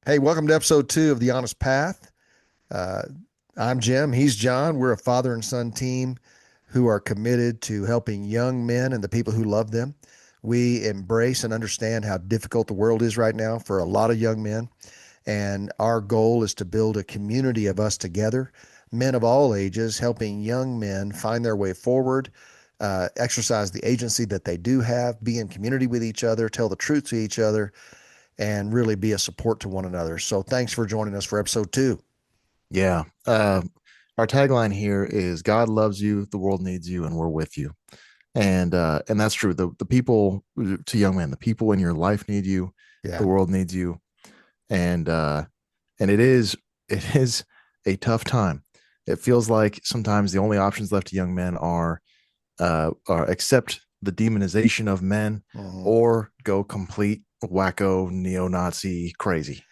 Hey, welcome to episode 2 of The Honest Path. Uh, I'm Jim. He's John. We're a father and son team who are committed to helping young men and the people who love them. We embrace and understand how difficult the world is right now for a lot of young men. And our goal is to build a community of us together, men of all ages, helping young men find their way forward, exercise the agency that they do have, be in community with each other, tell the truth to each other, and really be a support to one another. So thanks for joining us for episode 2. Yeah. Our tagline here is God loves you, the world needs you, and we're with you. And that's true. The people to young men, the people in your life need you, the Yeah. world needs you. And and it is a tough time. It feels like sometimes the only options left to young men are accept the demonization of men Mhm. or go complete wacko neo-Nazi crazy.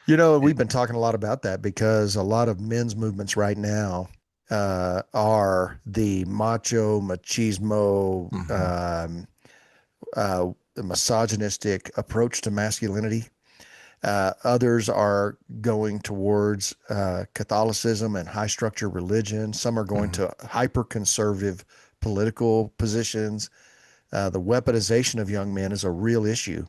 We've been talking a lot about that because a lot of men's movements right now are the macho, machismo, Mhm. misogynistic approach to masculinity. Others are going towards Catholicism and high structure religion. Some are going Mhm. to hyper conservative political positions. The weaponization of young men is a real issue.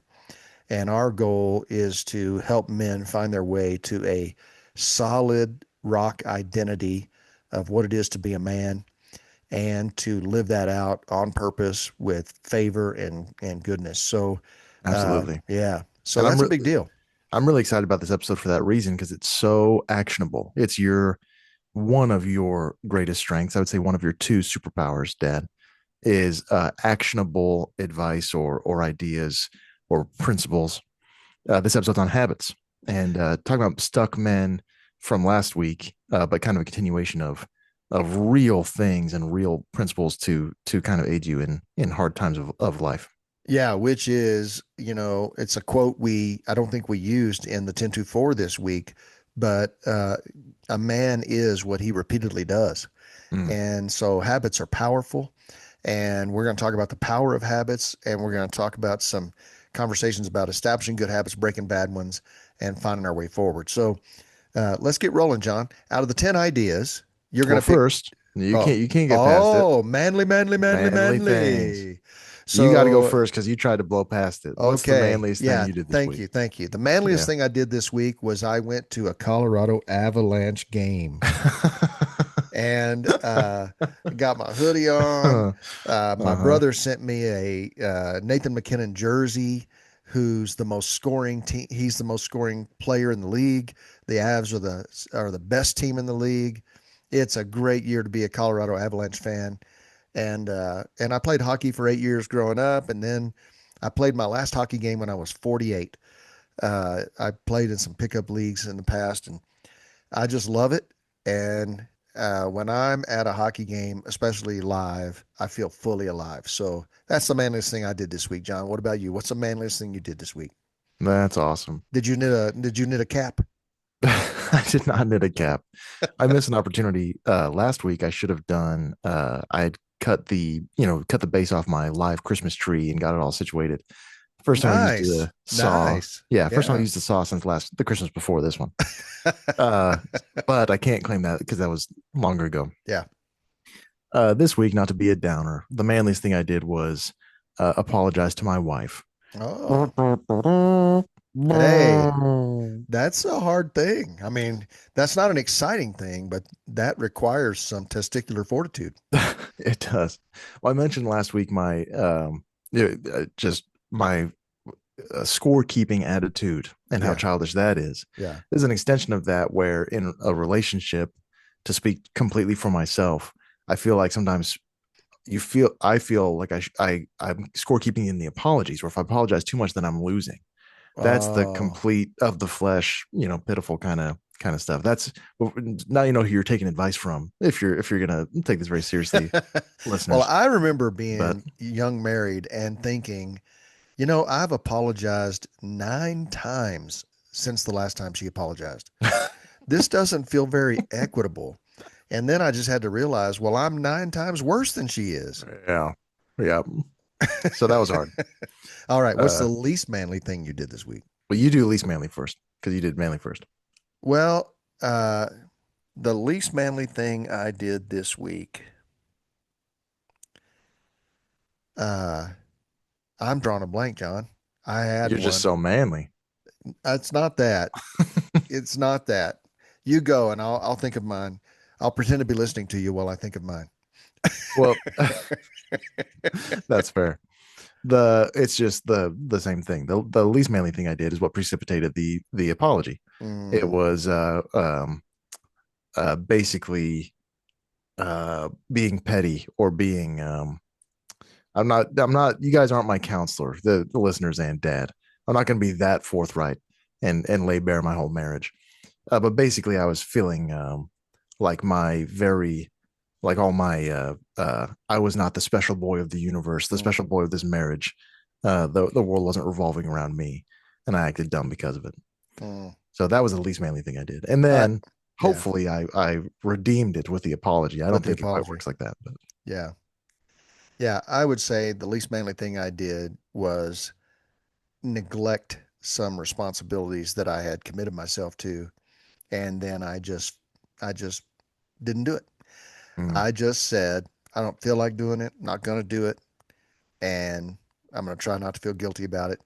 And our goal is to help men find their way to a solid rock identity of what it is to be a man and to live that out on purpose with favor and goodness. So, Absolutely. yeah, so And that's a big deal. I'm really excited about this episode for that reason because it's so actionable. It's your one of your greatest strengths. I would say one of your two superpowers, Dad, is actionable advice or ideas or principles. This episode's on habits and talking about stuck men from last week, but kind of a continuation of real things and real principles to kind of aid you in hard times of life. Yeah, which is, it's a quote I don't think we used in the 1024 this week, but a man is what he repeatedly does. Mm, And so habits are powerful. And we're going to talk about the power of habits. And we're going to talk about some conversations about establishing good habits, breaking bad ones, and finding our way forward. So let's get rolling, John. Out of the 10 ideas, you're going well, to pick. first, you Oh, can't get past it. oh, manly, manly, manly, Manly things. manly. You got to go So, first because you tried to blow past it. What's the okay. manliest thing Yeah. you did this Thank week? you. Thank you. The manliest Yeah. thing I did this week was I went to a Colorado Avalanche game and got my hoodie on. My Uh-huh. brother sent me a Nathan McKinnon jersey, who's the most scoring team. He's the most scoring player in the league. The Avs are the best team in the league. It's a great year to be a Colorado Avalanche fan, and I played hockey for 8 years growing up, and then I played my last hockey game when I was 48. I played in some pickup leagues in the past, and I just love it. And when I'm at a hockey game, especially live, I feel fully alive. So that's the manliest thing I did this week, John. What about you? What's the manliest thing you did this week? That's awesome. Did you knit a cap? I did not knit a cap. I missed an opportunity last week. I should have done. I had cut the base off my live Christmas tree and got it all situated. First time I used Nice. a saw. Nice. Yeah, first time I Yeah. used a saw since the Christmas before this one. Uh, but I can't claim that because that was longer ago. Yeah. This week, not to be a downer, the manliest thing I did was apologize to my wife. Oh, hey, that's a hard thing. I mean, that's not an exciting thing, but that requires some testicular fortitude. It does. Well, I mentioned last week my just my scorekeeping attitude and how Yeah. childish that is. Yeah. There's an extension of that where in a relationship, to speak completely for myself, I feel like sometimes I feel like I'm scorekeeping in the apologies, or if I apologize too much, then I'm losing. That's the Oh. complete of the flesh, pitiful kind of stuff. That's now you know who you're taking advice from if you're gonna take this very seriously, Well, listeners. I remember But being young married and thinking, I've apologized 9 times since the last time she apologized. This doesn't feel very equitable. And then I just had to realize, well, I'm 9 times worse than she is. yeah, yeah. So that was hard. All right. What's the Uh, least manly thing you did this week? Well, you do least manly first because you did manly first. Well, the least manly thing I did this week, uh, I'm drawing a blank, John. I had You're just one. so manly. It's not that. It's not that. You go and I'll think of mine. I'll pretend to be listening to you while I think of mine. Well, that's fair. It's just the same thing. The least manly thing I did is what precipitated the apology. It Mm, was basically being petty or being I'm not you guys aren't my counselor, the listeners and dad. I'm not going to be that forthright and lay bare my whole marriage. But basically I was feeling like my very like all my I was not the special boy of the universe, the special mm, boy of this marriage. The world wasn't revolving around me, and I acted dumb because of it. mm. So that was the least manly thing I did. And I, then yeah, hopefully I redeemed it with the apology. I with don't the think it quite apology. works like that, but Yeah. Yeah. I would say the least manly thing I did was neglect some responsibilities that I had committed myself to. And then I just didn't do it. mm, I just said, I don't feel like doing it, not going to do it. And I'm going to try not to feel guilty about it.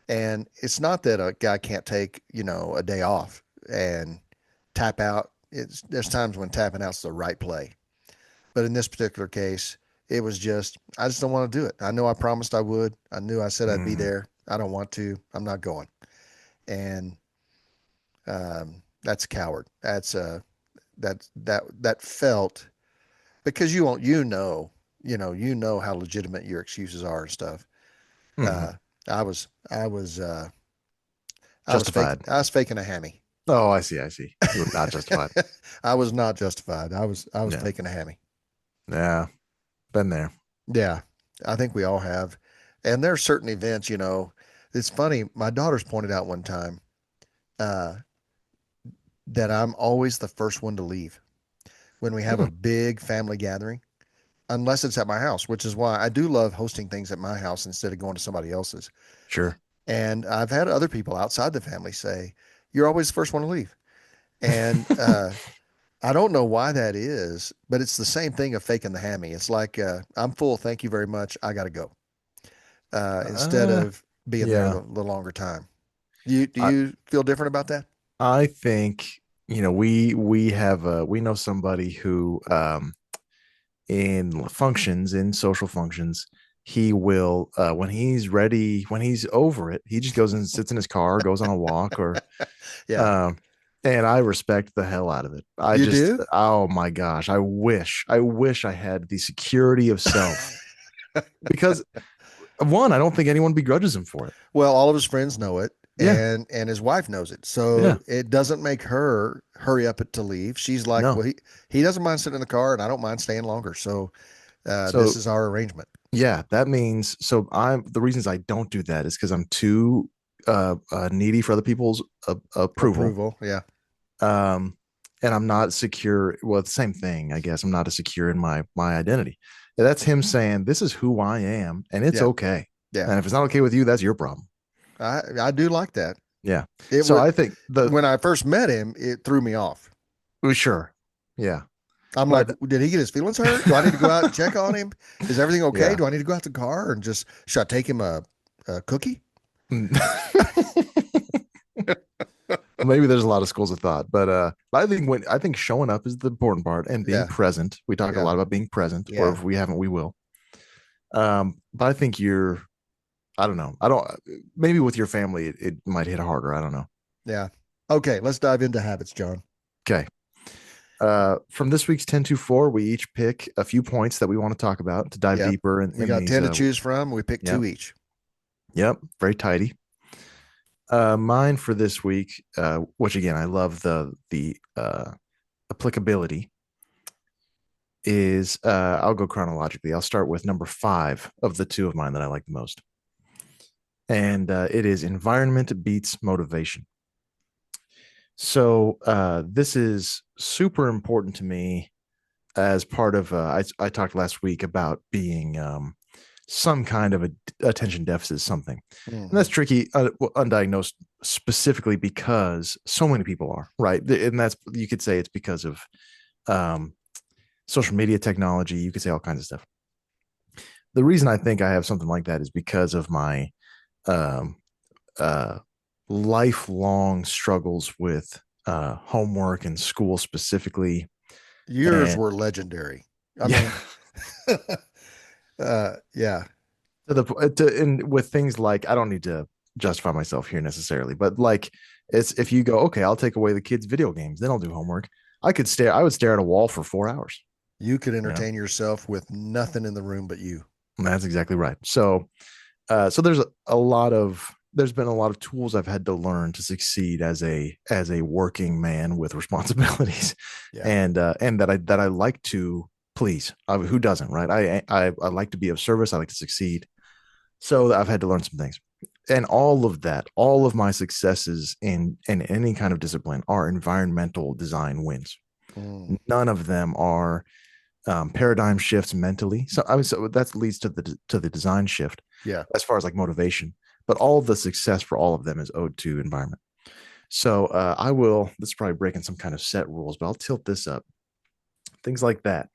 And it's not that a guy can't take, a day off and tap out. There's times when tapping out's the right play. But in this particular case, it was just, I just don't want to do it. I know I promised I would. I knew I said I'd be mm, there. I don't want to. I'm not going. And that's a coward. That felt because you know how legitimate your excuses are and stuff. mm, Uh, I was I was I was fake justified. I was faking a hammy. Oh, I see. I see. You were not justified. I was not justified. I was Yeah. faking a hammy. Yeah. Been there. Yeah, I think we all have. And there are certain events, it's funny. My daughters pointed out one time uh, that I'm always the first one to leave when we have Hmm, a big family gathering, unless it's at my house, which is why I do love hosting things at my house instead of going to somebody else's. sure. And I've had other people outside the family say, "You're always the first one to leave." And I don't know why that is, but it's the same thing of faking the hammy. It's like, I'm full, thank you very much, I got to go. Instead Uh, of being there yeah. the longer time. Do I you feel different about that? I think we know somebody who in functions in social functions he will when he's ready when he's over it he just goes and sits in his car goes on a walk or Yeah, um and I respect the hell out of it. I you just do. oh my gosh, I wish I had the security of self because one I don't think anyone begrudges him for it. Well, all of his friends know it, Yeah, and his wife knows it, yeah, so it doesn't make her hurry up to leave. She's like, no. well, he doesn't mind sitting in the car, and I don't mind staying longer. So this So is our arrangement. yeah, that means so I'm the reasons I don't do that is because I'm too needy for other people's approval. Approval. Yeah, Um, and I'm not secure. Well, it's the same thing, I guess. I'm not as secure in my identity. That's him saying, "This is who I am, and it's yeah, okay. yeah. And if it's not okay with you, that's your problem." I do like that. Yeah. It So would I think the when I first met him, it threw me off. sure, yeah, I'm like, but did he get his feelings hurt? Do I need to go out and check on him? Is everything okay? yeah. Do I need to go out to the car and just should I take him a cookie? Maybe there's a lot of schools of thought, but I think showing up is the important part and being Yeah, present. We talk a yeah, lot about being present, or yeah, if we haven't, we will. But I think I don't know. I don't. Maybe with your family, it might hit harder. I don't know. yeah. Okay, let's dive into habits, John. Okay. From this week's 10-4, we each pick a few points that we want to talk about to dive Yep. deeper We in got these. 10 to choose from. We picked Yep. two each. Yep. Very tidy. Mine for this week, which again, I love the applicability is I'll go chronologically. I'll start with number 5 of the two of mine that I like the most. And it is environment beats motivation. So this is super important to me as part of I talked last week about being some kind of a attention deficit, something. And that's Hmm. tricky, undiagnosed, specifically because so many people are, right? And that's, you could say it's because of um, social media technology. You could say all kinds of stuff. The reason I think I have something like that is because of my um, uh, lifelong struggles with homework and school specifically. Yours And were legendary. I yeah, mean, yeah, and with things like, I don't need to justify myself here necessarily, but like, it's, if you go, okay, I'll take away the kids' video games, then I'll do homework. I would stare at a wall for 4 hours. you could You know, entertain yourself with nothing in the room but you. and that's exactly right. So, so there's been a lot of tools I've had to learn to succeed as a working man with responsibilities, Yeah. and that I like to please. Who doesn't, right? I like to be of service. I like to succeed. So I've had to learn some things, and all of that, all of my successes in any kind of discipline are environmental design wins. Mm, None of them are paradigm shifts mentally. So I mean, so that leads to the design shift yeah. as far as like motivation. But all of the success for all of them is owed to environment. So I will. This is probably breaking some kind of set rules, but I'll tilt this up. Things like that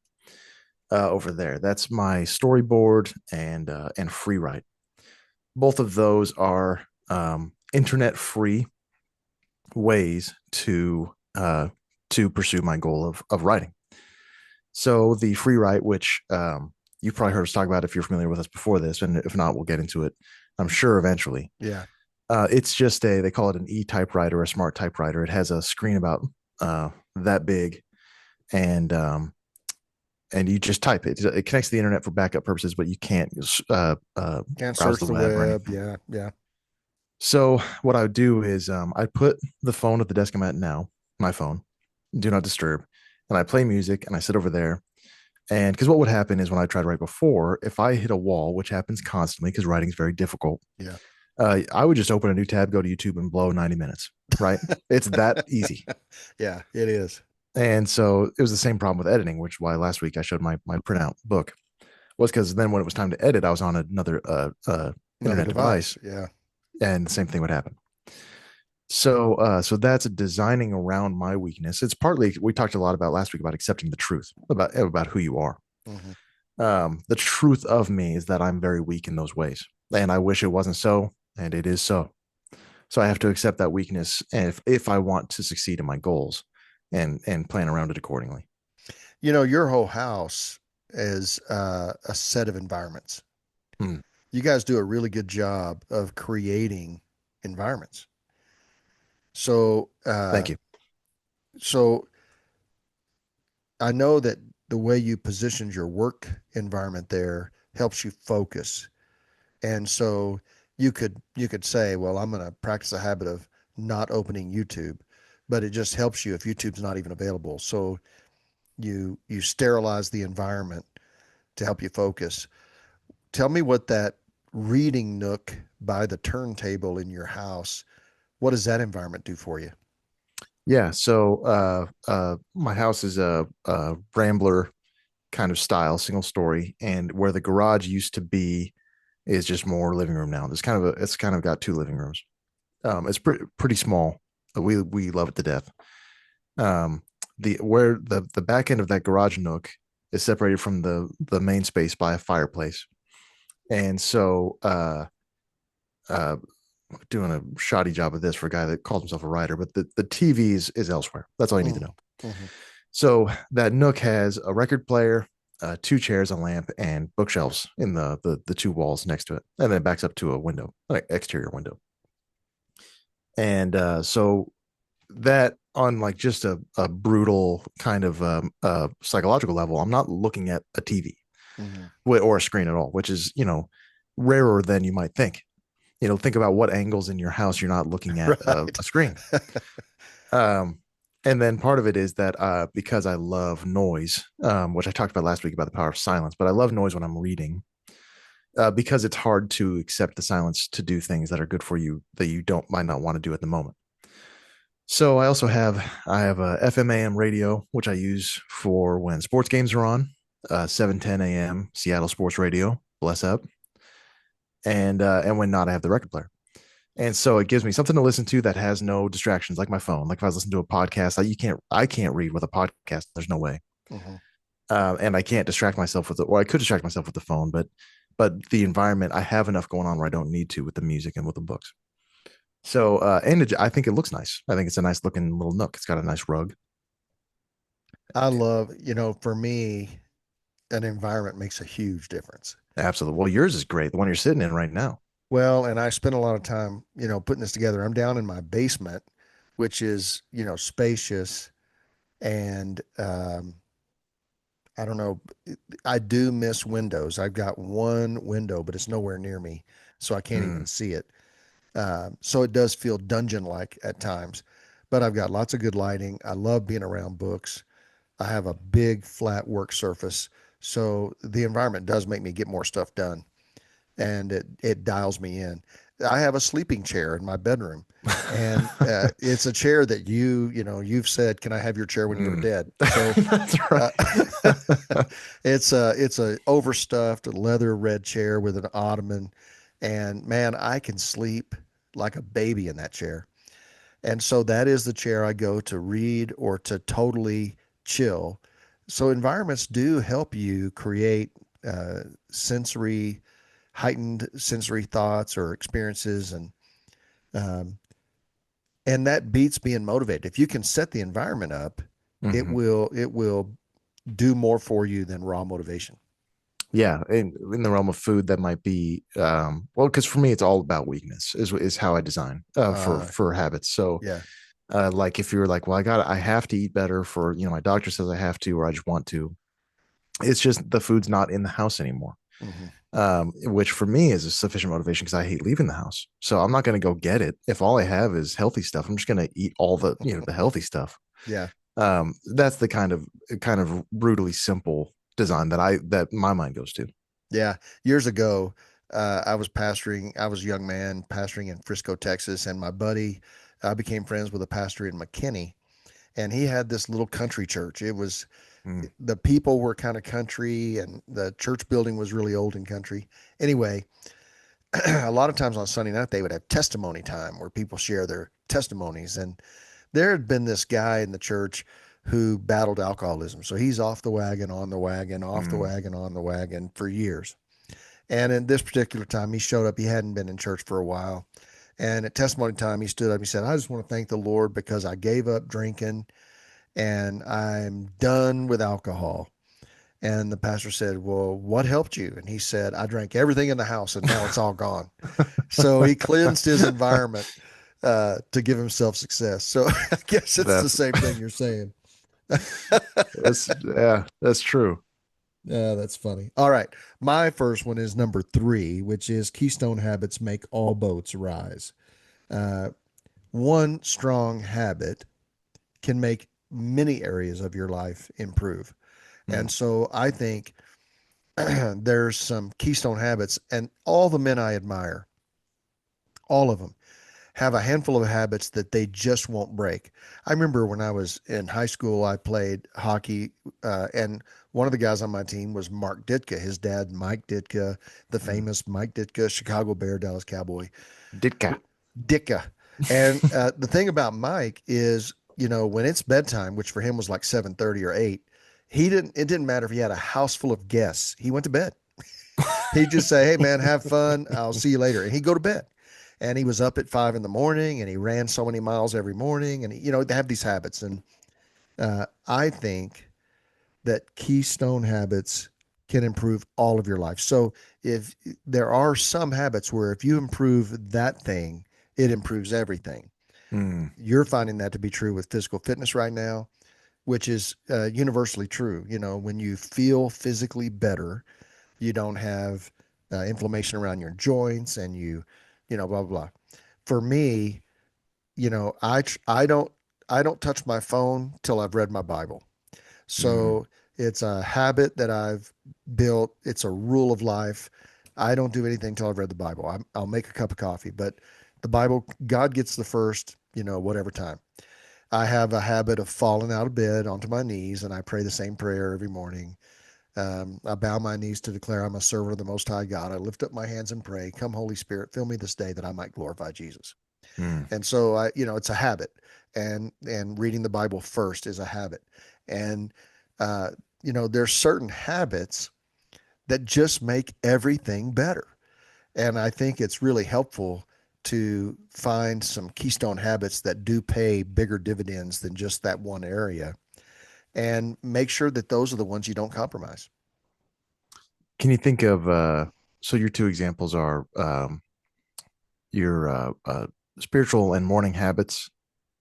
over there. That's my storyboard and free write. Both of those are internet free ways to pursue my goal of writing. So the free write, which you've probably heard us talk about if you're familiar with us before this, and if not, we'll get into it, I'm sure, eventually. Yeah. It's just they call it an e-typewriter, a smart typewriter. It has a screen about that big, and and you just type it. It connects to the internet for backup purposes, but you can't Can't browse search the the web or web. anything. Yeah. Yeah. So what I would do is I put the phone at the desk I'm at now, my phone, do not disturb, and I play music and I sit over there. And because what would happen is when I tried to write before, if I hit a wall, which happens constantly because writing is very difficult, Yeah. I would just open a new tab, go to YouTube, and blow 90 minutes. Right? It's that easy. Yeah, it is. And so it was the same problem with editing, which is why last week I showed my printout book, was because then when it was time to edit, I was on another Another internet device, device. Yeah. and the same thing would happen. So so that's designing around my weakness. It's partly, we talked a lot about last week about accepting the truth about who you are. Hmm. The truth of me is that I'm very weak in those ways, and I wish it wasn't so, and it is so. So I have to accept that weakness, and if I want to succeed in my goals, and plan around it accordingly. You know, your whole house is a set of environments. Hmm. You guys do a really good job of creating environments. So, Thank you. so I know that the way you positioned your work environment there helps you focus. And so you could say, well, I'm going to practice a habit of not opening YouTube, but it just helps you if YouTube's not even available. So you sterilize the environment to help you focus. Tell me what that reading nook by the turntable in your house, what does that environment do for you? Yeah. So my house is a Rambler kind of style, single story, and where the garage used to be is just more living room now. It's kind of got two living rooms. It's pretty small. We love it to death. Um, the where the back end of that garage nook is separated from the main space by a fireplace, and so uh, doing a shoddy job of this for a guy that calls himself a writer, but the TV is elsewhere. That's all you need to Mm-hmm. know. Mm-hmm. So that nook has a record player, two chairs, a lamp, and bookshelves in the two walls next to it, and then it backs up to a window, an exterior window. And so that, on like just a brutal kind of psychological level, I'm not looking at a TV Mm-hmm. or a screen at all, which is, rarer than you might think. Think about what angles in your house you're not looking at Right. a screen. Um, and then part of it is that because I love noise, which I talked about last week about the power of silence, but I love noise when I'm reading because it's hard to accept the silence to do things that are good for you that you don't might not want to do at the moment. So I have a FM AM radio, which I use for when sports games are on, 7:10 a.m. Seattle Sports Radio. Bless up. and when not, I have the record player. And so it gives me something to listen to that has no distractions, like my phone. Like if I was listening to a podcast, I can't read with a podcast. There's no way. Hmm. And I can't distract myself with it. Or I could distract myself with the phone, but the environment, I have enough going on where I don't need to with the music and with the books. So I think it looks nice. I think it's a nice looking little nook. It's got a nice rug. I love, for me, an environment makes a huge difference. Absolutely. Well, yours is great. The one you're sitting in right now. Well, and I spent a lot of time, putting this together. I'm down in my basement, which is, spacious, and I don't know. I do miss windows. I've got one window, but it's nowhere near me, so I can't even Mm, see it. So it does feel dungeon-like at times, but I've got lots of good lighting. I love being around books. I have a big flat work surface, so the environment does make me get more stuff done, and it dials me in. I have a sleeping chair in my bedroom, and it's a chair that you've said, "Can I have your chair when you're mm. dead?" So That's uh, right. it's a overstuffed leather red chair with an ottoman, and man, I can sleep like a baby in that chair. And so that is the chair I go to read or to totally chill. So environments do help you create uh, sensory, heightened sensory thoughts or experiences, um, and that beats being motivated. If you can set the environment up, it Hmm. will do more for you than raw motivation. Yeah, in the realm of food, that might be well, because for me, it's all about weakness is how I design Uh, for habits. So yeah. like if you're like, well, I have to eat better for, my doctor says I have to, or I just want to. It's just the food's not in the house anymore. Hmm. Which for me is a sufficient motivation because I hate leaving the house. So I'm not going to go get it. If all I have is healthy stuff, I'm just going to eat all the, the healthy stuff. Yeah. That's the kind of brutally simple design that my mind goes to. Yeah. Years ago, I was a young man pastoring in Frisco, Texas, and my buddy, I became friends with a pastor in McKinney, and he had this little country church. Mm, The people were kind of country, and the church building was really old and country. Anyway, a lot of times on Sunday night, they would have testimony time where people share their testimonies. And there had been this guy in the church who battled alcoholism. So he's off the wagon, on the wagon, off the mm, wagon, on the wagon for years. And in this particular time, he showed up. He hadn't been in church for a while. And at testimony time, he stood up. He said, I just want to thank the Lord because I gave up drinking and I'm done with alcohol. And the pastor said, well, what helped you? And he said, I drank everything in the house and now it's all gone. So he cleansed his environment to give himself success. So I guess it's the that's same thing you're saying. that's true. Yeah, that's funny. All right. My first one is number three, which is Keystone Habits Make All Boats Rise. Uh, one strong habit can make many areas of your life improve. Mm, And so I think there's some keystone habits, and all the men I admire, all of them, have a handful of habits that they just won't break. I remember when I was in high school, I played hockey, and one of the guys on my team was Mark Ditka. His dad, Mike Ditka, the mm. famous Mike Ditka, Chicago Bear, Dallas Cowboy, Ditka. Ditka. And the thing about Mike is, when it's bedtime, which for him was like 7:30 or 8, it didn't matter if he had a house full of guests. He went to bed. He'd just say, "Hey man, have fun. I'll see you later." And he'd go to bed. And he was up at 5 in the morning and he ran so many miles every morning. And, they have these habits. And I think that keystone habits can improve all of your life. So if there are some habits where if you improve that thing, it improves everything. Mm, You're finding that to be true with physical fitness right now, which is universally true. When you feel physically better, you don't have inflammation around your joints and blah, blah, blah. For me, I don't touch my phone till I've read my Bible. mm, So it's a habit that I've built. It's a rule of life. I don't do anything till I've read the Bible. I'll make a cup of coffee, but the Bible, God gets the first, whatever time. I have a habit of falling out of bed onto my knees and I pray the same prayer every morning. I bow my knees to declare I'm a servant of the Most High God. I lift up my hands and pray, come, Holy Spirit, fill me this day that I might glorify Jesus. Mm. And so it's a habit, and reading the Bible first is a habit. And, uh, there's certain habits that just make everything better. And I think it's really helpful to find some keystone habits that do pay bigger dividends than just that one area, and make sure that those are the ones you don't compromise. Can you think of so your two examples are your spiritual and morning habits,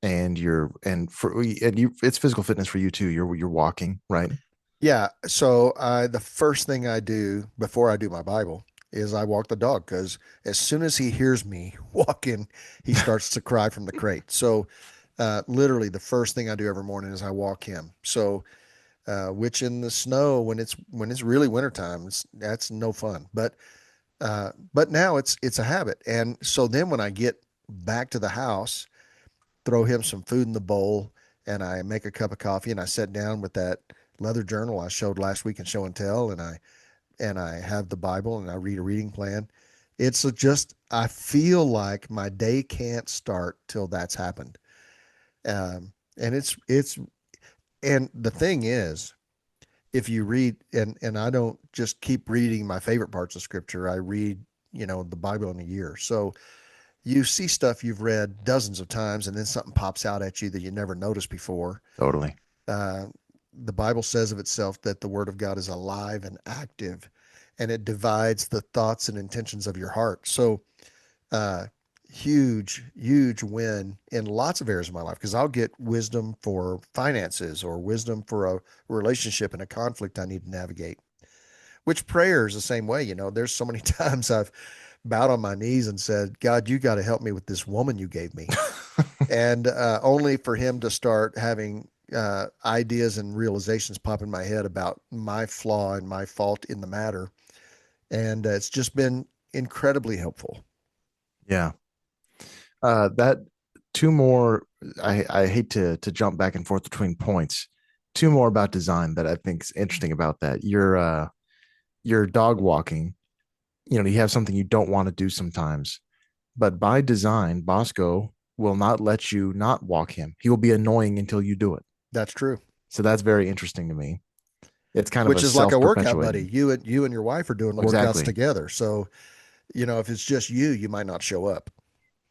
and you it's physical fitness for you too. You're walking, right? Yeah. So the first thing I do before I do my Bible is I walk the dog, because as soon as he hears me walking, he starts to cry from the crate. So literally the first thing I do every morning is I walk him. So which in the snow, when it's really wintertime, that's no fun. But now it's a habit. And so then when I get back to the house, throw him some food in the bowl, and I make a cup of coffee, and I sit down with that leather journal I showed last week in show and tell, and I have the Bible, and I read a reading plan. It's just, I feel like my day can't start till that's happened. And and the thing is, if you read, and I don't just keep reading my favorite parts of scripture, I read, the Bible in a year. So you see stuff you've read dozens of times, and then something pops out at you that you never noticed before. Totally. Uh, the Bible says of itself that the Word of God is alive and active, and it divides the thoughts and intentions of your heart. So, uh, huge, huge win in lots of areas of my life, because I'll get wisdom for finances or wisdom for a relationship and a conflict I need to navigate. Which prayer is the same way. There's so many times I've bowed on my knees and said, God, you got to help me with this woman you gave me. And only for him to start having ideas and realizations pop in my head about my flaw and my fault in the matter. And it's just been incredibly helpful. Yeah. That two more. I hate to jump back and forth between points. Two more about design that I think is interesting about that. Your dog walking. You have something you don't want to do sometimes, but by design, Bosco will not let you not walk him. He will be annoying until you do it. That's true. So that's very interesting to me. It's kind of a Which is like a workout buddy. self-perpetuating. You and your wife are doing workouts Exactly. together. So, if it's just you, you might not show up.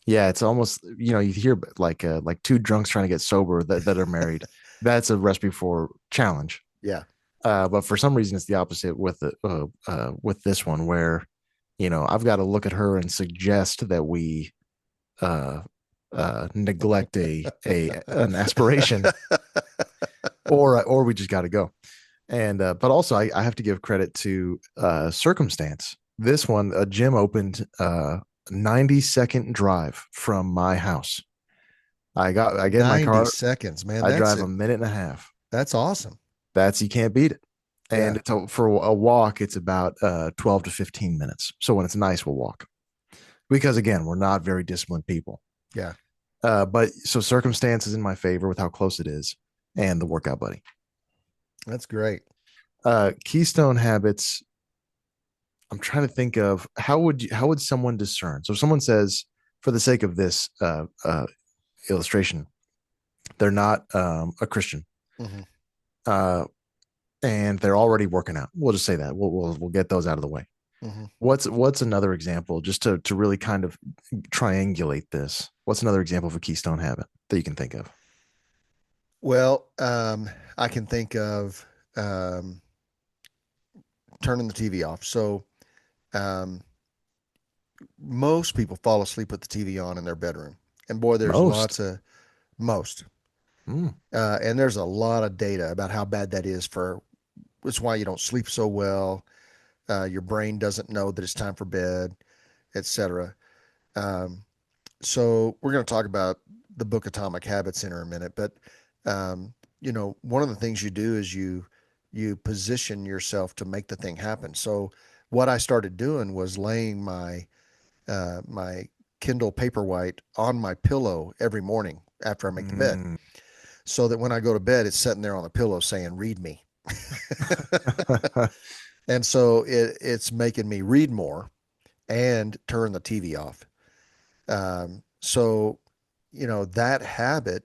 Yeah, it's almost you hear like two drunks trying to get sober that are married. That's a recipe for challenge. Yeah. But for some reason, it's the opposite with this one, where I've got to look at her and suggest that we uh, neglect an aspiration, or we just got to go. And but also, I have to give credit to circumstance. This one, a gym opened 90-second drive from my house. I get in my 90 car, seconds, man. I drive a minute and a half. That's awesome. That's You can't beat it. And Yeah. for a walk, it's about 12 to 15 minutes. So when it's nice, we'll walk, because again, we're not very disciplined people. Yeah. But so circumstance is in my favor with how close it is, and the workout buddy. That's great. Keystone habits. I'm trying to think of how would someone discern? So if someone says, for the sake of this illustration, they're not a Christian, Mm-hmm. uh, and they're already working out. We'll just say that we'll get those out of the way. Mm-hmm. What's another example, just to really kind of triangulate this? What's another example of a keystone habit that you can think of? Well, I can think of um, turning the TV off. So, um, most people fall asleep with the TV on in their bedroom, and boy, there's Most. lots of most, Mm, and there's a lot of data about how bad that is for. It's why you don't sleep so well. Your brain doesn't know that it's time for bed, etc. Um, so we're going to talk about the book Atomic Habits in a minute, but one of the things you do is you position yourself to make the thing happen. So what I started doing was laying my Kindle Paperwhite on my pillow every morning after I make the bed, mm, so that when I go to bed, it's sitting there on the pillow saying, "Read me." And so it's making me read more and turn the TV off. So, that habit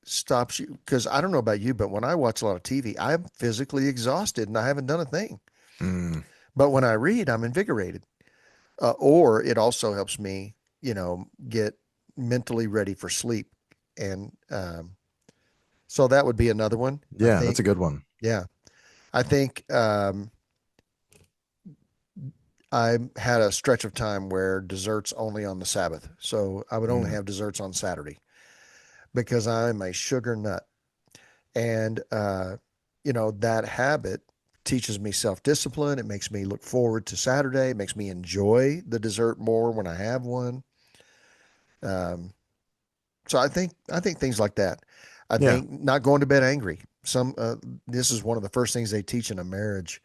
stops you because I don't know about you, but when I watch a lot of TV, I'm physically exhausted and I haven't done a thing. Mm, But when I read, I'm invigorated. Or it also helps me, get mentally ready for sleep. And so that would be another one. I yeah, that's think, a good one. yeah, I think I had a stretch of time where desserts only on the Sabbath. So I would only Mm, have desserts on Saturday because I'm a sugar nut. And, that habit teaches me self discipline. It makes me look forward to Saturday. It makes me enjoy the dessert more when I have one. Um, so I think things like that. I yeah. think not going to bed angry. This is one of the first things they teach in a marriage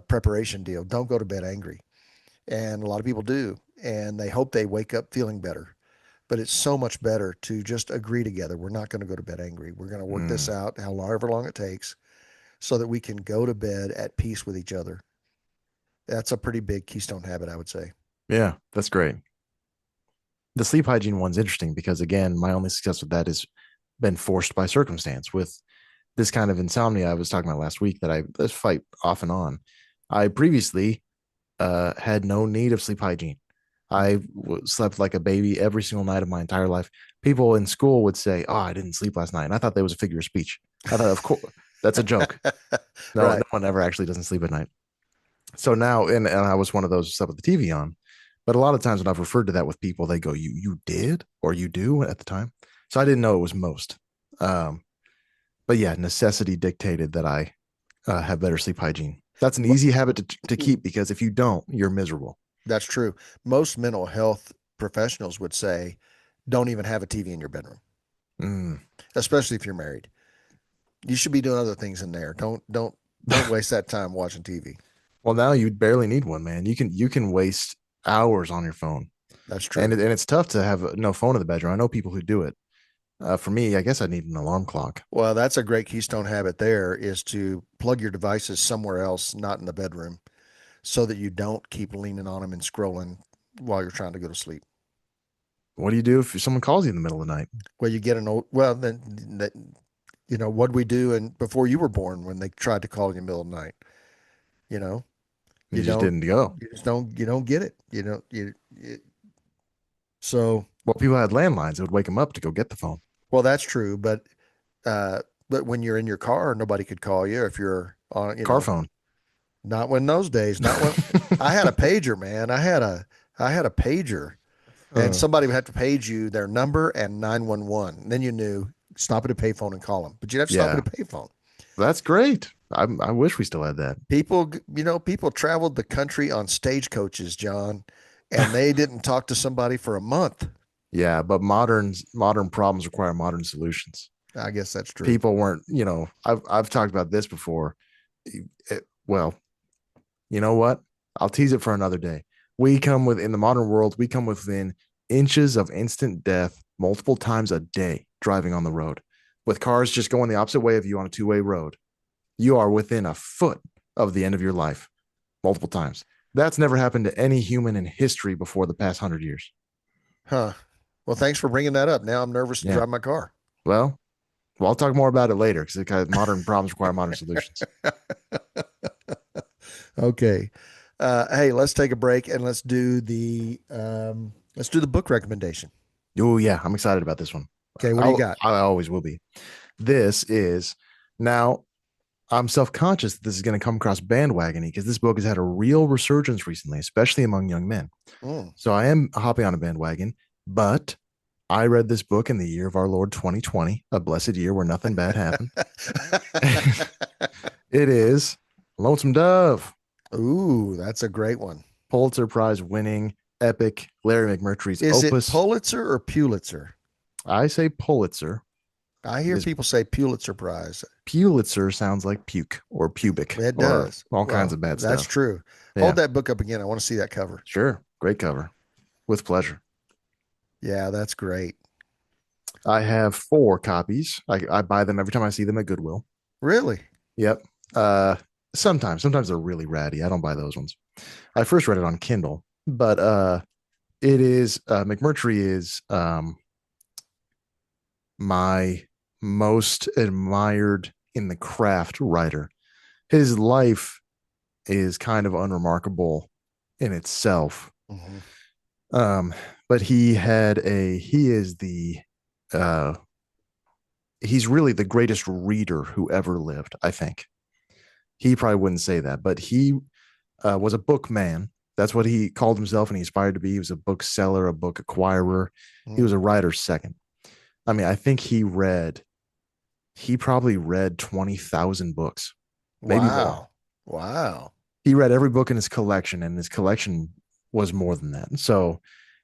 preparation deal. Don't go to bed angry, and a lot of people do, and they hope they wake up feeling better. But it's so much better to just agree together. We're not going to go to bed angry. We're going to work this Mm, out, however long it takes, so that we can go to bed at peace with each other. That's a pretty big keystone habit, I would say. yeah, that's great. The sleep hygiene one's interesting because again, my only success with that has been forced by circumstance. With this kind of insomnia I was talking about last week that I let's fight off and on. I previously had no need of sleep hygiene. Slept like a baby every single night of my entire life. People in school would say, "Oh, I didn't sleep last night," and I thought that was a figure of speech. I thought, of course, that's a joke. No, no Right. one ever actually doesn't sleep at night. So now, and I was one of those who slept with the TV on. But a lot of times when I've referred to that with people, they go, "You did or you do" at the time. So I didn't know it was most. Um, but yeah, necessity dictated that I have better sleep hygiene. That's an easy habit to keep because if you don't, you're miserable. That's true. Most mental health professionals would say, don't even have a TV in your bedroom, Mm. especially if you're married. You should be doing other things in there. Don't waste that time watching TV. Well, now you barely need one, man. You can waste hours on your phone, That's and true. it's tough to have no phone in the bedroom. I know people who do it. For me, I guess I need an alarm clock. Well, that's a great keystone habit there is to plug your devices somewhere else, not in the bedroom, so that you don't keep leaning on them and scrolling while you're trying to go to sleep. What do you do if someone calls you in the middle of the night? Well, you get an old, well, then that, what we do and before you were born when they tried to call you in the middle of the night, you know, You you just don't, didn't go. you don't get it. So, Well, people had landlines. It would wake them up to go get the phone. well, that's true. But when you're in your car, nobody could call you if you're on, Car phone. not when those days, not when I had a pager, man. I had a pager and Uh, somebody would have to page you their number and 911. Then you knew stop at a payphone and call them, but you'd have to stop at a yeah, payphone. that's great. I wish we still had that. People traveled the country on stagecoaches, John, and they didn't talk to somebody for a month. Yeah, but modern problems require modern solutions. I guess that's true. People weren't, I've talked about this before. Well, you know what? I'll tease it for another day. In the modern world, we come within inches of instant death multiple times a day driving on the road. With cars just going the opposite way of you on a two-way road, you are within a foot of the end of your life multiple times. That's never happened to any human in history before the past 100 years. Huh. Well, thanks for bringing that up. Now I'm nervous to Yeah. drive my car. Well, I'll talk more about it later because modern problems require modern solutions. Okay. Hey, let's take a break and let's do the book recommendation. Oh yeah, I'm excited about this one. Okay, what do you got? I always will be. This is now I'm self-conscious that this is going to come across bandwagony because this book has had a real resurgence recently, especially among young men. Mm. So I am hopping on a bandwagon, but I read this book in the year of our Lord 2020, a blessed year where nothing bad happened. It is Lonesome Dove, Ooh, that's a great one. Pulitzer Prize winning epic Larry McMurtry's Is it opus. Pulitzer or Pulitzer? I say Pulitzer I hear because people say Pulitzer Prize. Pulitzer sounds like puke or pubic It or does. all kinds Well, of bad that's stuff. true. Yeah, Hold that book up again. I want to see that cover. sure. Great cover. With pleasure. Yeah, that's great. I have 4 copies. I buy them every time I see them at Goodwill. Really? Yep. Uh, sometimes they're really ratty. I don't buy those ones. I first read it on Kindle, but it is McMurtry is my most admired in the craft writer. His life is kind of unremarkable in itself. Hmm. Um, but he is the uh he's really the greatest reader who ever lived, I think. He probably wouldn't say that, but he was a book man. That's what he called himself and he aspired to be. He was a bookseller, a book acquirer. He was Mm. a writer second. I mean, I think he probably read 20,000 books, maybe more. Wow. Wow. He read every book in his collection, and his collection was more than that. So,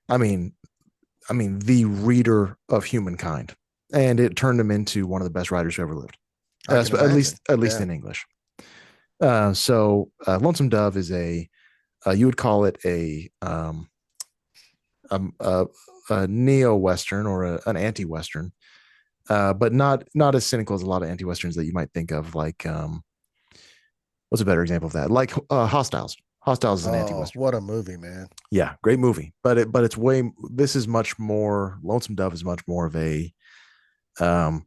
I mean, the reader of humankind, and it turned him into one of the best writers who ever lived, I can imagine. at least Yeah. in English. Lonesome Dove is you would call it um, a, a neo western or an anti western, but not as cynical as a lot of anti westerns that you might think of. Like, what's a better example of that? Like Hostiles. Hostiles is an anti Oh, western. what a movie, man. Yeah, great movie, but it's way. This is much more. Lonesome Dove is much more of a um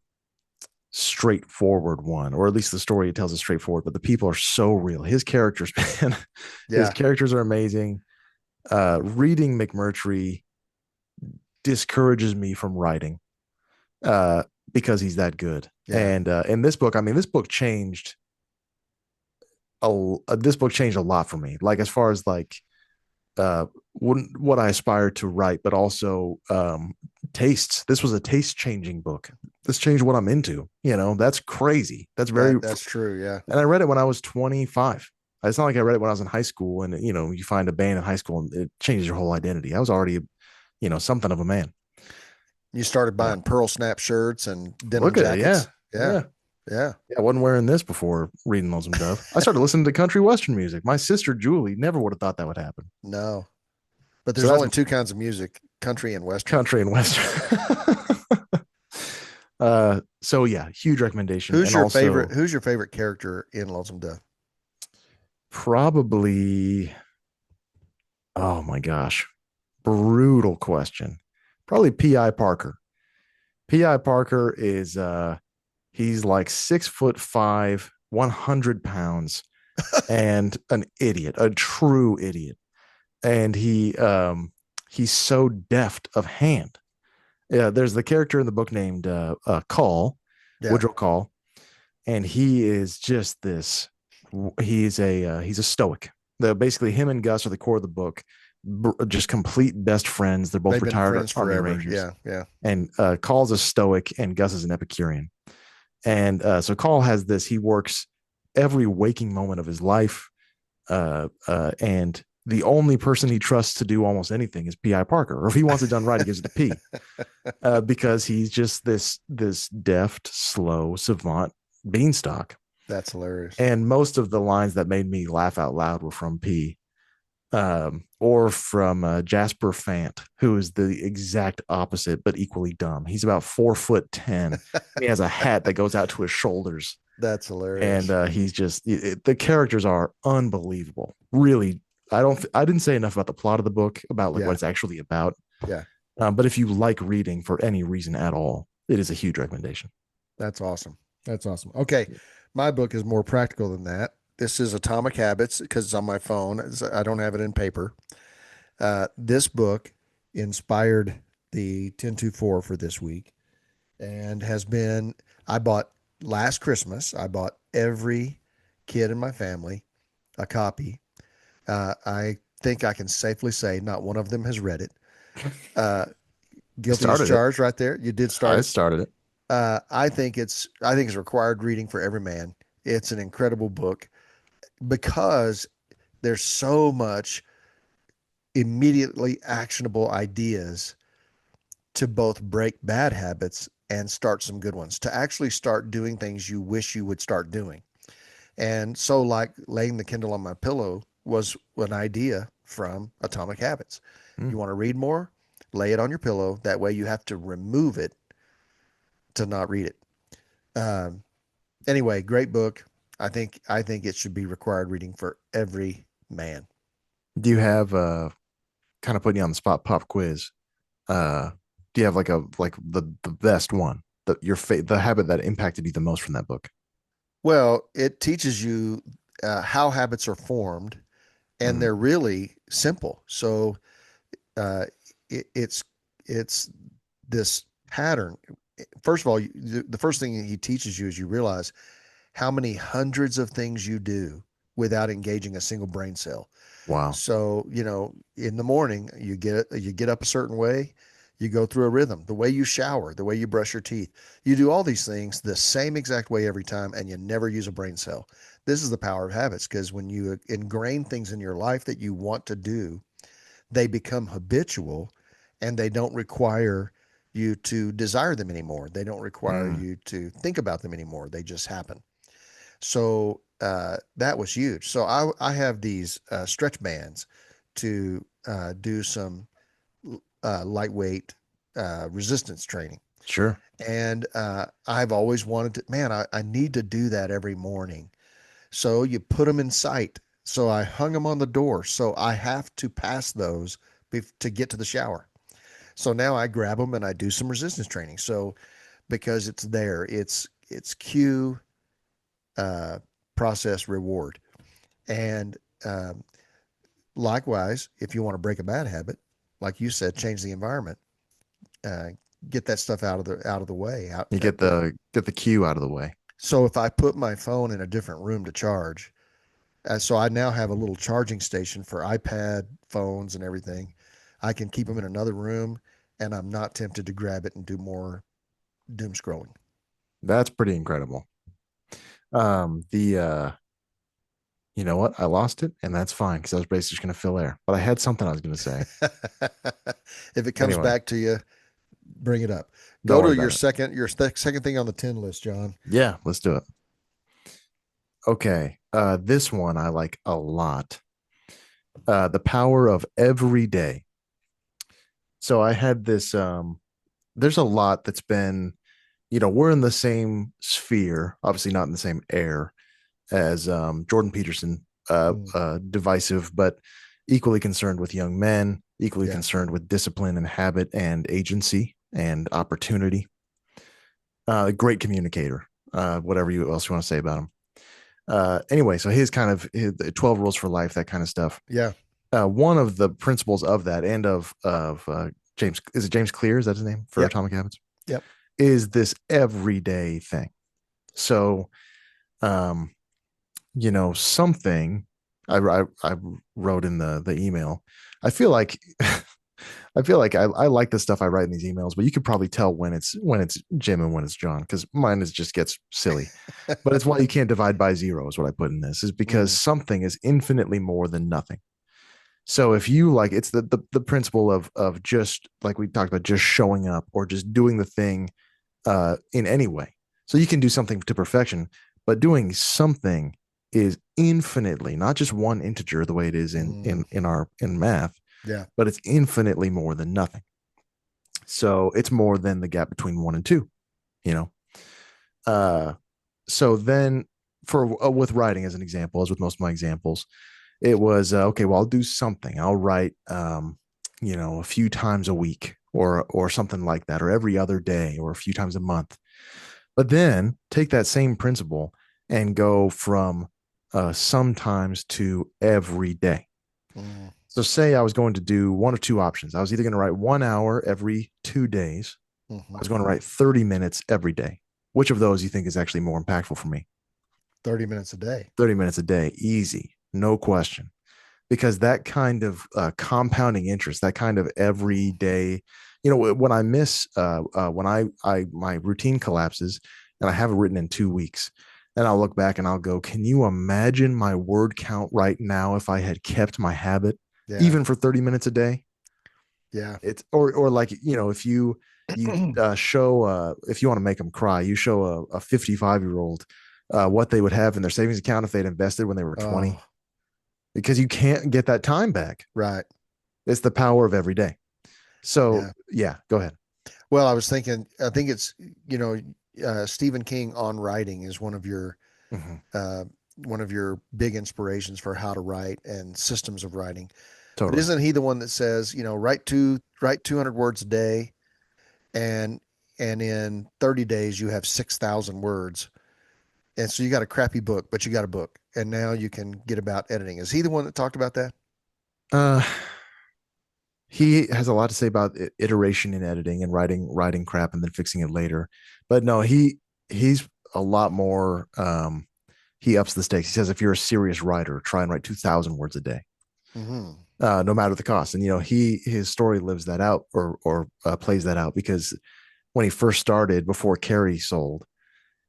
straightforward one, or at least the story it tells is straightforward, but the people are so real. His characters, man, his Yeah. characters are amazing. Reading McMurtry discourages me from writing uh, because he's that good. Yeah. And in this book, I mean, this book changed a lot for me. Like as far as like what I aspired to write, but also tastes. This was a taste changing book. This changed what I'm into. You know, that's crazy. That's very, That's true. Yeah. and I read it when I was 25. It's not like I read it when I was in high school and, you know, you find a band in high school and it changes your whole identity. I was already, you know, something of a man. You started Uh, buying pearl snap shirts and denim Look at it. Yeah. jackets. Yeah. Yeah. Yeah. Yeah. I wasn't wearing this before reading Lonesome Dove. I started listening to country western music. My sister, Julie, never would have thought that would happen. No, but So there's that's only two kinds of music, country and western. country and western. So yeah, huge recommendation. And also Who's your favorite character in Lonesome Dove? probably, oh my gosh, brutal question. Probably P.I. Parker. P.I. Parker is he's like 6'5", 100 pounds, and an idiot, a true idiot. And he's so deft of hand. Yeah, there's the character in the book named Call, Yeah. Woodrow Call, and he is just this. He's a stoic. Basically him and Gus are the core of the book. Just complete best friends. They're both They've been retired friends Army forever. Rangers, Yeah. Yeah. and Call's a stoic, and Gus is an Epicurean. And so Call has this. He works every waking moment of his life, and the only person he trusts to do almost anything is P.I. Parker. Or if he wants it done right, he gives it to P. Because he's just this deft, slow savant beanstalk. That's hilarious. And most of the lines that made me laugh out loud were from P, or from Jasper Fant, who is the exact opposite but equally dumb. He's about 4'10". He has a hat that goes out to his shoulders, That's and hilarious. he's just the characters are unbelievable. Really, I didn't say enough about the plot of the book, about like what Yeah. it's actually about. Yeah. But if you like reading for any reason at all, it is a huge recommendation. That's awesome. That's awesome. Okay. My book is more practical than that. This is Atomic Habits because it's on my phone. I don't have it in paper. This book inspired the 1024 for this week and has been, I bought last Christmas, I bought every kid in my family a copy. I think I can safely say not one of them has read it. Uh, Guilty as Started it. charged right there. You did start I it. started it. I think it's required reading for every man. It's an incredible book because there's so much immediately actionable ideas to both break bad habits and start some good ones, to actually start doing things you wish you would start doing. And so, like laying the Kindle on my pillow was an idea from Atomic Habits. Mm. You want to read more? Lay it on your pillow. That way, you have to remove it to not read it. Um, anyway, great book. I think it should be required reading for every man. Do you have kind of putting you on the spot pop quiz? Uh, do you have like the best one, the habit that impacted you the most from that book? Well, it teaches you how habits are formed, and Mm, they're really simple. So uh, it's this pattern. First of all, the first thing he teaches you is you realize how many hundreds of things you do without engaging a single brain cell. wow. So, in the morning, you get up a certain way, you go through a rhythm, the way you shower, the way you brush your teeth. You do all these things the same exact way every time, and you never use a brain cell. This is the power of habits, because when you ingrain things in your life that you want to do, they become habitual, and they don't require you to desire them anymore. They don't require Mm, you to think about them anymore. They just happen. So that was huge. So I have these stretch bands to do some lightweight resistance training. sure. And I've always wanted to, man, I need to do that every morning. So you put them in sight. So I hung them on the door. So I have to pass those to get to the shower. So now I grab them and I do some resistance training. So because it's there, it's cue, uh, process, reward. And um, likewise, if you want to break a bad habit, like you said, change the environment, uh, get that stuff out of the way. You get the cue out of the way. So if I put my phone in a different room to charge, so I now have a little charging station for iPad, phones, and everything. I can keep them in another room, and I'm not tempted to grab it and do more doom scrolling. That's pretty incredible. The you know what? I lost it, and that's fine because I was basically just going to fill air. But I had something I was going to say. If it comes Anyway, back to you, bring it up. don't Go worry to about it. second thing on the 10 list, John. Yeah, let's do it. Okay. This one I like a lot. The power of every day. So I had this. There's a lot that's been, we're in the same sphere, obviously not in the same air as Jordan Peterson, Mm, divisive, but equally concerned with young men, equally yeah. concerned with discipline and habit and agency and opportunity. Great communicator, whatever else you want to say about him. Anyway, so his 12 rules for life, that kind of stuff. Yeah. One of the principles of that and of James, is it James Clear? Is that his name for Yep. Atomic Habits? Yep. Is this everyday thing. So, um, something I wrote in the email. I feel like I like the stuff I write in these emails, but you could probably tell when it's Jim and when it's John, because mine is just gets silly. But it's why you can't divide by zero is what I put in this, is because Mm, something is infinitely more than nothing. So if you like, it's the principle of just like we talked about, just showing up or just doing the thing in any way. So you can do something to perfection, but doing something is infinitely not just one integer the way it is in mm, in in our in math, yeah. but it's infinitely more than nothing. So it's more than the gap between one and two, you know. Uh, so then for with writing as an example, as with most of my examples, it was okay. Well, I'll do something. I'll write, a few times a week or something like that, or every other day, or a few times a month. But then take that same principle and go from sometimes to every day. Mm, So, say I was going to do one of two options. I was either going to write 1 hour every 2 days, I mhm. was going to write 30 minutes every day. Which of those you think is actually more impactful for me? 30 minutes a day. 30 minutes a day, easy, no question. Because that kind of compounding interest, that kind of Mm, everyday, when I miss, when I my routine collapses and I have it written in 2 weeks, and I'll look back and I'll go, can you imagine my word count right now if I had kept my habit, yeah. even for 30 minutes a day? Yeah. It's or like, if you show if you want to make them cry, you show a 55-year-old what they would have in their savings account if they'd invested when they were 20, Oh, because you can't get that time back. right. It's the power of every day. So Yeah. yeah, go ahead. Well, I was thinking, I think it's, Stephen King on writing is one of your Mhm. uh, one of your big inspirations for how to write and systems of writing. But Totally. isn't he the one that says, write 200 words a day, and in 30 days you have 6,000 words, and so you got a crappy book, but you got a book, and now you can get about editing. Is he the one that talked about that? Uh, he has a lot to say about iteration in editing and writing crap and then fixing it later. But no, he's a lot more. He ups the stakes. He says if you're a serious writer, try and write 2,000 words a day, Mm-hmm. no matter the cost. And his story lives that out or plays that out because when he first started before Carrie sold,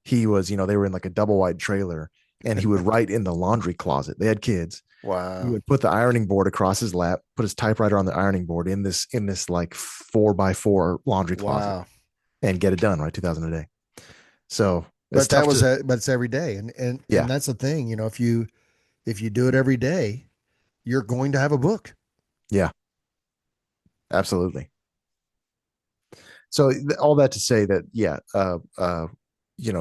he was they were in like a double wide trailer and he would write in the laundry closet. They had kids. He Wow. would put the ironing board across his lap, put his typewriter on the ironing board in this like 4x4 laundry closet Wow. and get it done, right? 2,000 a day. So it's But that tough was to, but it's every day, and yeah, that's the thing. If you do it every day, you're going to have a book. yeah, absolutely. So all that to say that, yeah,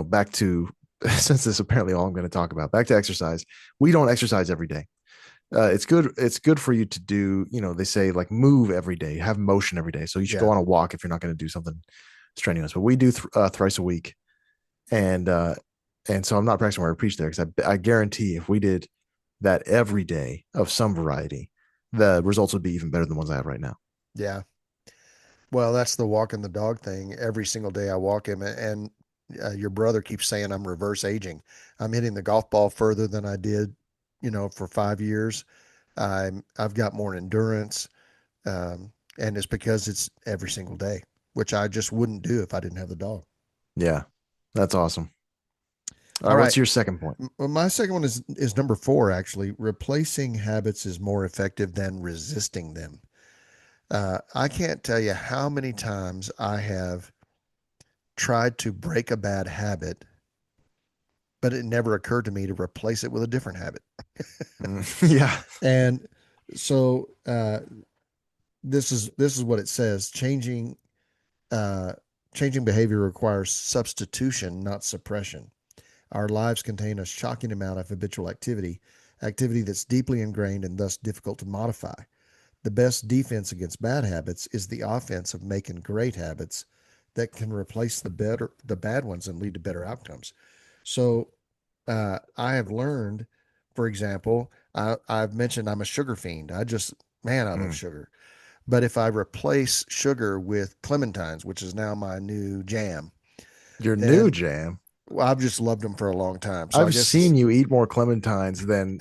back to, since this is apparently all I'm going to talk about, back to exercise. We don't exercise every day. It's good. It's good for you to do, they say like move every day, have motion every day. So you should go Yeah. on a walk if you're not going to do something strenuous, but we do thrice a week. And, uh, and so I'm not practicing where I preach there because I guarantee if we did that every day of some variety, the results would be even better than the ones I have right now. Yeah. Well, that's the walking the dog thing. Every single day I walk him, and your brother keeps saying I'm reverse aging. I'm hitting the golf ball further than I did, for 5 years. I've got more endurance, and it's because it's every single day, which I just wouldn't do if I didn't have the dog. Yeah, that's awesome. All All right. right. What's your second point? Well, my second one is number four, actually. Replacing habits is more effective than resisting them. I can't tell you how many times I have tried to break a bad habit, but it never occurred to me to replace it with a different habit. Yeah. And so this is what it says: uh, changing behavior requires substitution, not suppression. Our lives contain a shocking amount of habitual activity that's deeply ingrained and thus difficult to modify. The best defense against bad habits is the offense of making great habits that can replace the bad ones and lead to better outcomes. So I have learned, for example, I've mentioned I'm a sugar fiend. Man, I love Mm. sugar. But if I replace sugar with clementines, which is now my new jam, Your new then jam. well, I've just loved them for a long time. So I I've guess seen you eat more clementines than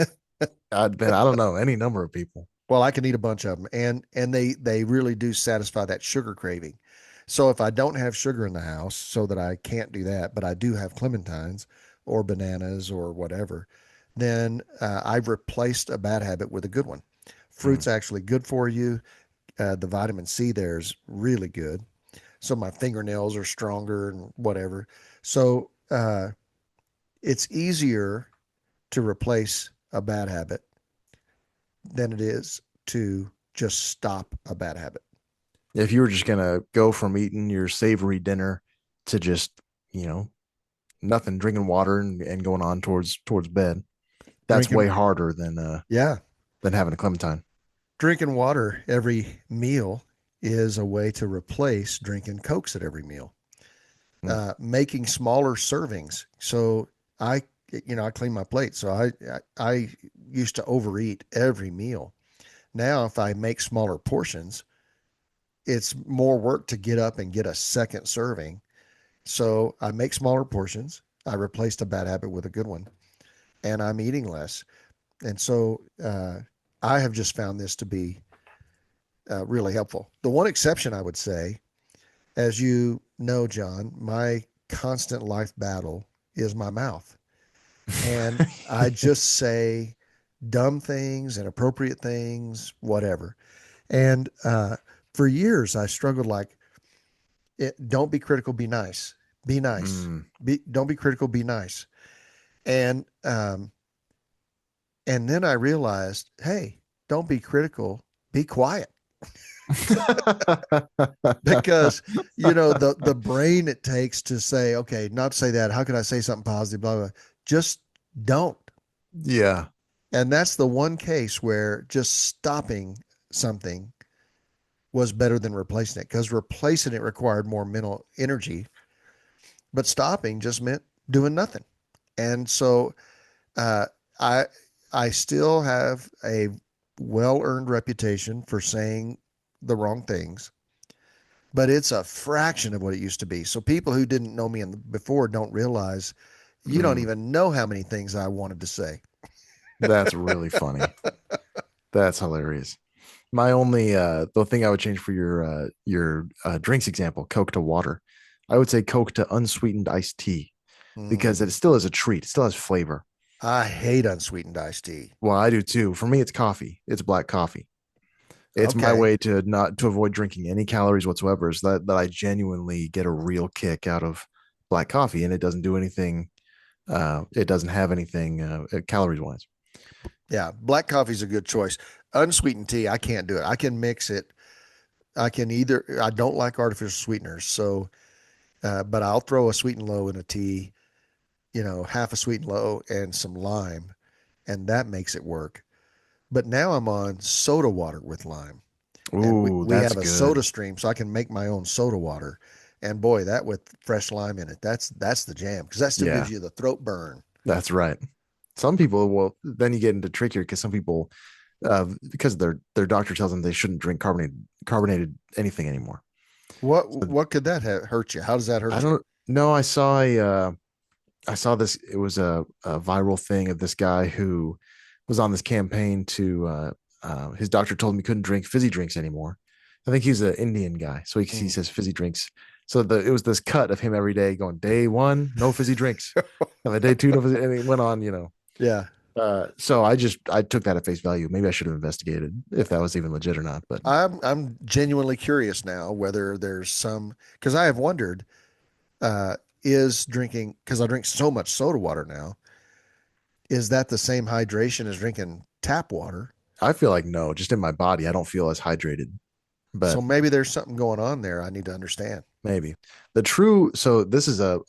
I don't know any number of people. well, I can eat a bunch of them, and they really do satisfy that sugar craving. So if I don't have sugar in the house, so that I can't do that, but I do have clementines or bananas or whatever, then I've replaced a bad habit with a good one. Mm. Fruit's actually good for you. The vitamin C there is really good. So my fingernails are stronger and whatever. So it's easier to replace a bad habit than it is to just stop a bad habit. If you were just gonna go from eating your savory dinner to just, you know, nothing, drinking water and going on towards bed, that's way Drinking, harder yeah, than having a clementine. drinking water every meal is a way to replace drinking Cokes at every meal. Mm. Making smaller servings. So I, I clean my plate. So I used to overeat every meal. Now, if I make smaller portions, it's more work to get up and get a second serving. So I make smaller portions. I replaced a bad habit with a good one, and I'm eating less. And so I have just found this to be really helpful. The one exception I would say, as you know, John, my constant life battle is my mouth. And I just say dumb things, inappropriate things, whatever. And for years, I struggled like, don't be critical, be nice. Be nice. Mm. Don't be critical, be nice. And and then I realized, hey, don't be critical, be quiet. Because the brain it takes to say, okay, not to say that, how can I say something positive, blah blah, just don't. Yeah. And that's the one case where just stopping something was better than replacing it, because replacing it required more mental energy, but stopping just meant doing nothing. And so uh, I I still have a well earned reputation for saying the wrong things, but it's a fraction of what it used to be. So people who didn't know me before don't realize you don't Mm, even know how many things I wanted to say. that's really funny. That's hilarious. My only the thing I would change for your drinks example, Coke to water. I would say Coke to unsweetened iced tea because it Mm. still is a treat. It still has flavor. I hate unsweetened iced tea. Well, I do too. For me, it's coffee. It's black coffee. It's my Okay. way to not to avoid drinking any calories whatsoever. Is that I genuinely get a real kick out of black coffee, and it doesn't do anything. It doesn't have anything calories wise. Yeah, black coffee's a good choice. Unsweetened tea, I can't do it. I can mix it. I don't like artificial sweeteners. So, but I'll throw a sweet and low in a tea, half a sweet and low and some lime, and that makes it work. But now I'm on soda water with lime, and we, Ooh, we that's have a soda good. stream, so I can make my own soda water. And boy, that with fresh lime in it, that's the jam, because that still gives Yeah, you the throat burn. that's right. Some people will then you get into trickier because some people because their doctor tells them they shouldn't drink carbonated anything anymore. So What could that hurt you? How does that I hurt you? don't know. I saw this. It was a viral thing of this guy who was on this campaign to. His doctor told him he couldn't drink fizzy drinks anymore. I think he's an Indian guy, so he Mm. says fizzy drinks. So it was this cut of him every day going day one no fizzy drinks, and the day two no fizzy, and it went on. Yeah. So I took that at face value. Maybe I should have investigated if that was even legit or not. But I'm genuinely curious now whether there's some, because I have wondered, uh, is drinking, because I drink so much soda water now, is that the same hydration as drinking tap water? I feel like no, just in my body, I don't feel as hydrated. So But maybe there's something going on there I need to understand. maybe so this is a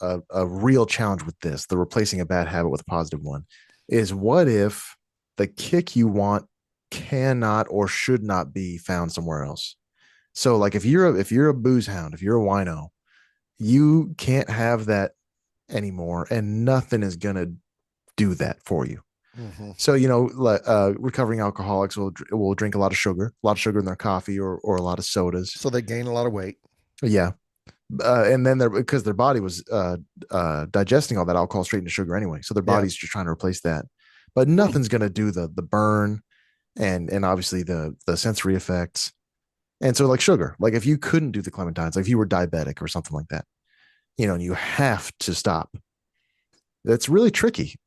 real challenge with this, the replacing a bad habit with a positive one, is what if the kick you want cannot or should not be found somewhere else? So like if you're a booze hound, if you're a wino, you can't have that anymore, and nothing is gonna do that for you. Hmm. So recovering alcoholics will drink a lot of sugar in their coffee or a lot of sodas. So they gain a lot of weight. Yeah, and then because their body was digesting all that alcohol straight into sugar anyway, so their Yeah. body's just trying to replace that. But Hmm. nothing's gonna do the burn and obviously the sensory effects. And so like sugar, like if you couldn't do the clementines, like if you were diabetic or something like that, and you have to stop. That's really tricky.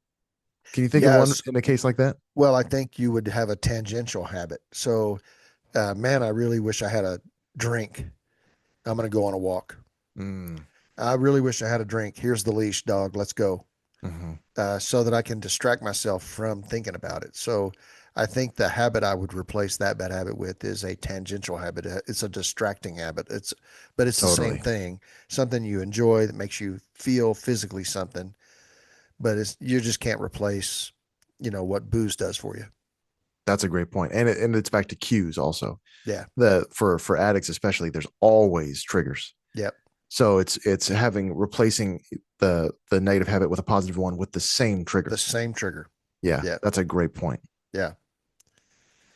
Can you think of one Yes. in a case like that? Well, I think you would have a tangential habit. So, man, I really wish I had a drink. I'm going to go on a walk. Mm, I really wish I had a drink. Here's the leash, dog. Let's go. mhm. So that I can distract myself from thinking about it. So I think the habit I would replace that bad habit with is a tangential habit. It's a distracting habit. But it's the same Totally. thing. Something you enjoy that makes you feel physically something, but you just can't replace, what booze does for you. That's a great point. And it's back to cues also. Yeah. For addicts especially, there's always triggers. Yep. So it's having replacing the negative habit with a positive one with the same The trigger. same trigger. Yeah, Yeah. that's a great point. Yeah.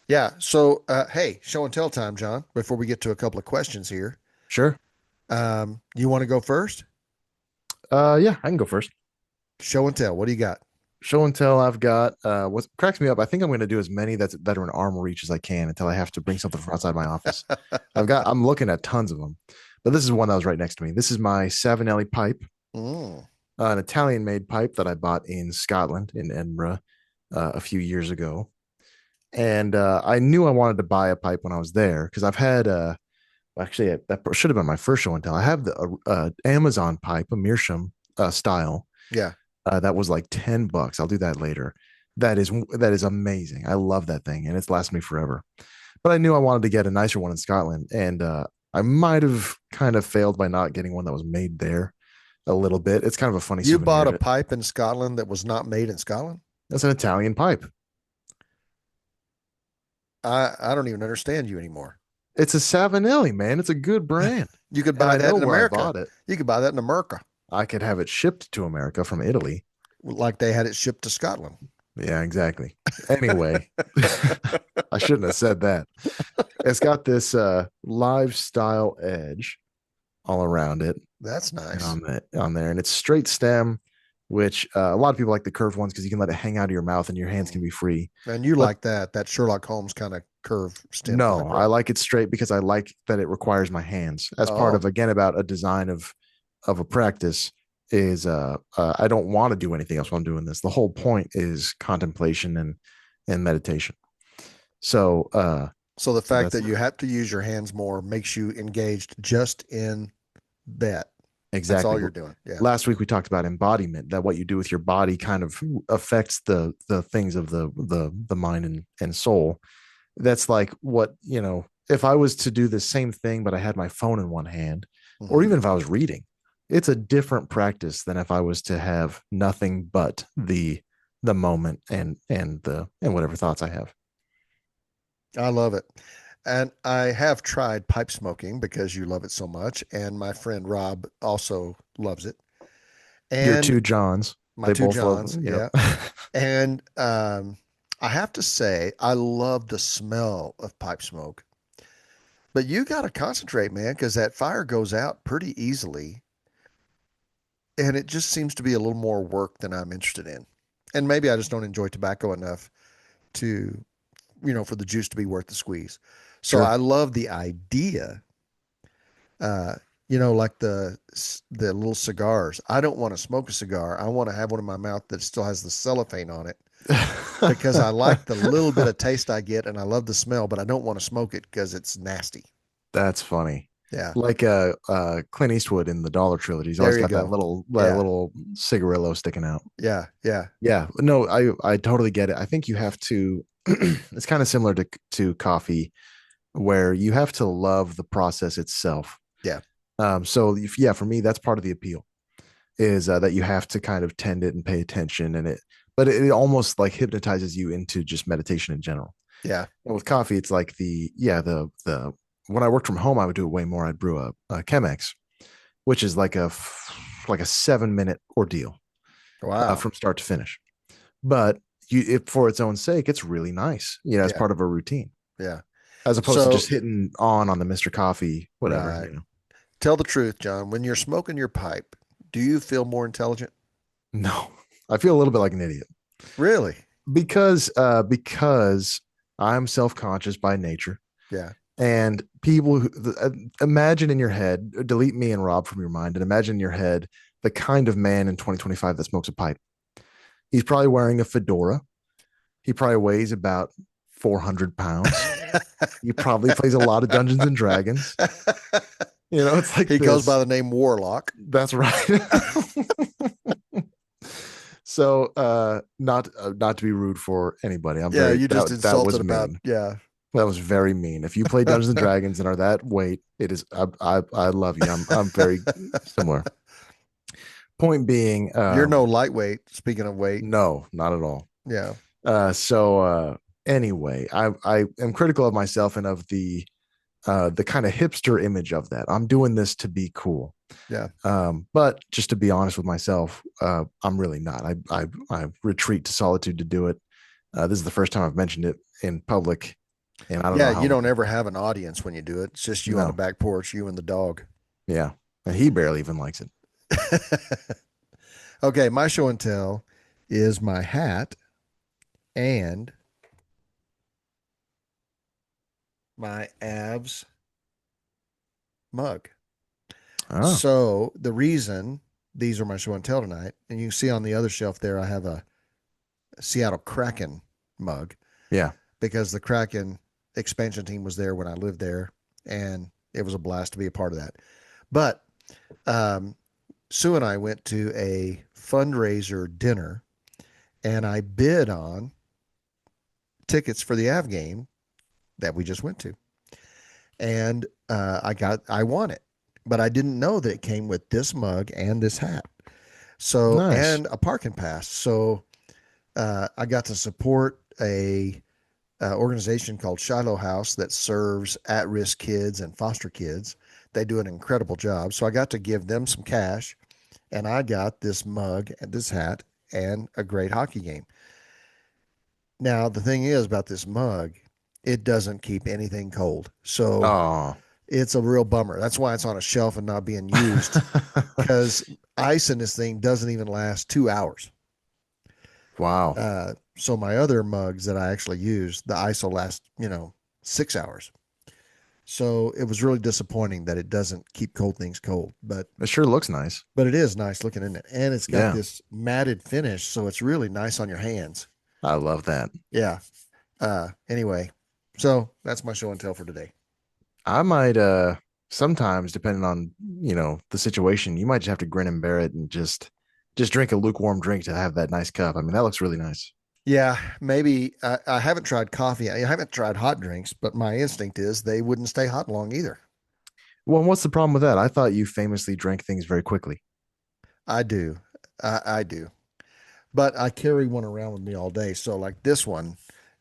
Yeah. So, hey, show and tell time, John, before we get to a couple of questions here. Sure. You want to go first? Yeah, I can go first. Show and tell. What do you got? Show and tell. I've got what cracks me up. I think I'm going to do as many that are in arm reach as I can until I have to bring something from outside my office. I'm looking at tons of them, but this is one that was right next to me. This is my Savinelli pipe, Mm. an Italian made pipe that I bought in Scotland, in Edinburgh, a few years ago. And I knew I wanted to buy a pipe when I was there because I've had actually that should have been my first show and tell. I have the Amazon pipe, a Meerschaum style. Yeah. That was like $10. I'll do that later. That is amazing. I love that thing, and it's lasted me forever. But I knew I wanted to get a nicer one in Scotland, and I might have kind of failed by not getting one that was made there. a little bit. It's kind of a funny You souvenir. bought a pipe in Scotland that was not made in Scotland? That's an Italian pipe. I don't even understand you anymore. It's a Savinelli, man. It's a good brand. You could And buy I that know in where I America. bought it. You could buy that in America, I could have it shipped to America from Italy. like they had it shipped to Scotland. Yeah, exactly. Anyway, I shouldn't have said that. It's got this lifestyle edge all around it That's and nice. on there, and it's straight stem, which a lot of people like the curved ones because you can let it hang out of your mouth and your hands can be free. And you But like that Sherlock Holmes kind of curve stem kind of no, I grip. like it straight because I like that it requires my hands as part Oh, of, again, about a design of a practice is I don't want to do anything else while I'm doing this. The whole point is contemplation and meditation. So so the fact that's that you have to use your hands more makes you engaged just in that. That's exactly. all you're doing. Yeah. Last week we talked about embodiment, that what you do with your body kind of affects the things of the mind and soul. That's like what, if I was to do the same thing but I had my phone in one hand, or Mhm. even if I was reading, it's a different practice than if I was to have nothing but the moment and whatever thoughts I have. I love it. And I have tried pipe smoking because you love it so much. And my friend Rob also loves it. Your And two Johns, my they two both love, Johns. yep. Yeah. And I have to say, I love the smell of pipe smoke. But you got to concentrate, man, because that fire goes out pretty easily. And it just seems to be a little more work than I'm interested in. And maybe I just don't enjoy tobacco enough to, for the juice to be worth the squeeze. So Sure. I love the idea, uh, like the little cigars. I don't want to smoke a cigar. I want to have one in my mouth that still has the cellophane on it because I like the little bit of taste I get and I love the smell, but I don't want to smoke it because it's nasty. That's funny. Yeah. Like Clint Eastwood in the Dollar Trilogy. He's always There you got that go. little Yeah. cigarillo sticking out. Yeah. Yeah. Yeah. No, I totally get it. I think you have to it's kind of similar to coffee where you have to love the process itself. Yeah. So yeah, for me that's part of the appeal is that you have to kind of tend it and pay attention but it almost like hypnotizes you into just meditation in general. Yeah. And with coffee, it's like the when I worked from home, I would do it way more. I'd brew a Chemex, which is like a 7 minute ordeal Wow. from start to finish. But for its own sake, it's really nice, as Yeah. part of a routine, Yeah. as opposed to So, just hitting on the Mr. Coffee, whatever, right. Tell the truth, John. When you're smoking your pipe, do you feel more intelligent? No, I feel a little bit like an idiot Really? because I'm self conscious by nature. Yeah. And people imagine in your head, delete me and Rob from your mind, and imagine in your head the kind of man in 2025 that smokes a pipe. He's probably wearing a fedora. He probably weighs about 400 pounds. He probably plays a lot of Dungeons and Dragons. It's like He goes by this. the name Warlock. That's right. So, not to be rude for anybody. I'm Yeah, very you just that insulted was about, mean. yeah. That was very mean. If you play Dungeons and Dragons and are that weight, it is. I love you. I'm very similar. Point being, You're no lightweight, speaking of weight. no, not at all. Yeah. So anyway, I am critical of myself and of the kind of hipster image of that. I'm doing this to be cool. Yeah. But just to be honest with myself, I'm really not. I retreat to solitude to do it. This is the first time I've mentioned it in public, and I don't Yeah. know You how. don't ever have an audience when you do it. It's just you on the No, back porch, you and the dog. yeah, and he barely even likes it. Okay. My show and tell is my hat and my abs mug. Oh, So the reason these are my show and tell tonight, and you can see on the other shelf there, I have a Seattle Kraken mug yeah. because the Kraken expansion team was there when I lived there, and it was a blast to be a part of that. But um, Sue and I went to a fundraiser dinner, and I bid on tickets for the Av game that we just went to, and I won it. but I didn't know that it came with this mug and this hat. So, Nice. and a parking pass. So, I got to support a organization called Shiloh House that serves at-risk kids and foster kids. They do an incredible job. So I got to give them some cash, and I got this mug and this hat and a great hockey game. Now, the thing is about this mug, it doesn't keep anything cold. So Oh. it's a real bummer. That's why it's on a shelf and not being used, because ice in this thing doesn't even last 2 hours. Wow. So my other mugs that I actually use, the ice will last, 6 hours. So it was really disappointing that it doesn't keep cold things cold, It sure looks nice. but it is nice looking in it, and it's got Yeah. this matted finish, so it's really nice on your hands. I love that. Yeah. Anyway, so that's my show and tell for today. I might sometimes depending on, the situation, you might just have to grin and bear it and just drink a lukewarm drink to have that nice cup. I mean, that looks really nice. Yeah, maybe I haven't tried coffee. I haven't tried hot drinks, but my instinct is they wouldn't stay hot long either. Well, what's the problem with that? I thought you famously drank things very quickly. I do. I do. But I carry one around with me all day. So like this one,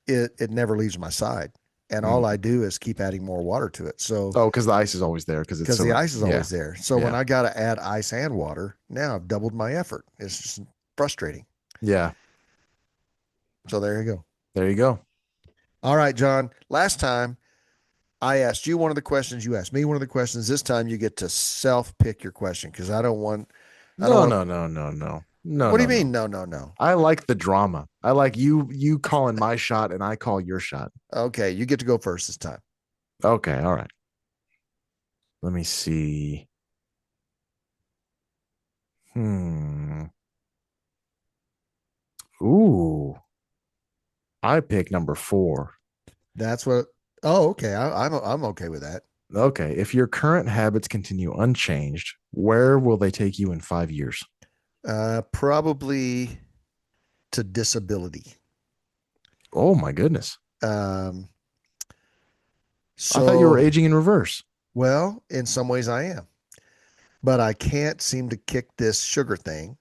it never leaves my side. And all I Mm. do is keep adding more water to it. So Oh, because the ice is always there because it's because so the ice is yeah, always there. So when yeah, I got to add ice and water, now I've doubled my effort. It's just frustrating. yeah. So there you go. There you go. All right, John. Last time I asked you one of the questions, you asked me one of the questions. This time you get to self pick your question because I don't No, want no, no, no, no, no, what do you no, mean? no. No, no, no. I like the drama. I like you calling my shot and I call your shot. Okay, you get to go first this time. Okay, all right. Let me see. Hmm. Ooh, I pick number four. That's what. Oh, okay. I'm okay with that. Okay, if your current habits continue unchanged, where will they take you in 5 years? Probably to disability. Oh my goodness. Um, I thought you were so, aging in reverse. well, in some ways I am, but I can't seem to kick this sugar thing,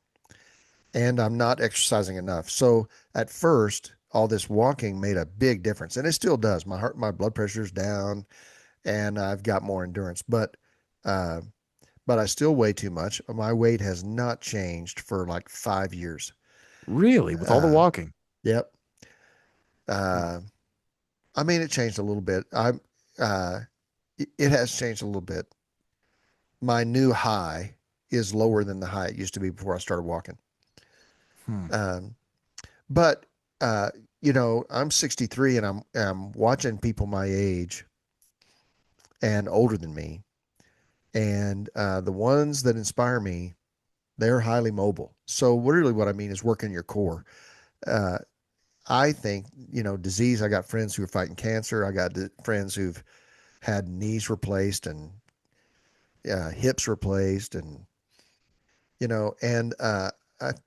and I'm not exercising enough. So at first, all this walking made a big difference, and it still does. My blood pressure's down, and I've got more endurance, uh, but I still weigh too much. My weight has not changed for like 5 years. Really? With all the Uh, walking? yep. Uh, I mean, it changed a little bit. Uh, it has changed a little bit. My new high is lower than the high it used to be before I started walking. Hmm. Um, but I'm 63 and I'm watching people my age and older than me, and the ones that inspire me, they're highly mobile. So really, what I mean is working your core. Uh, I think disease. I got friends who are fighting cancer. I got friends who've had knees replaced and hips replaced, and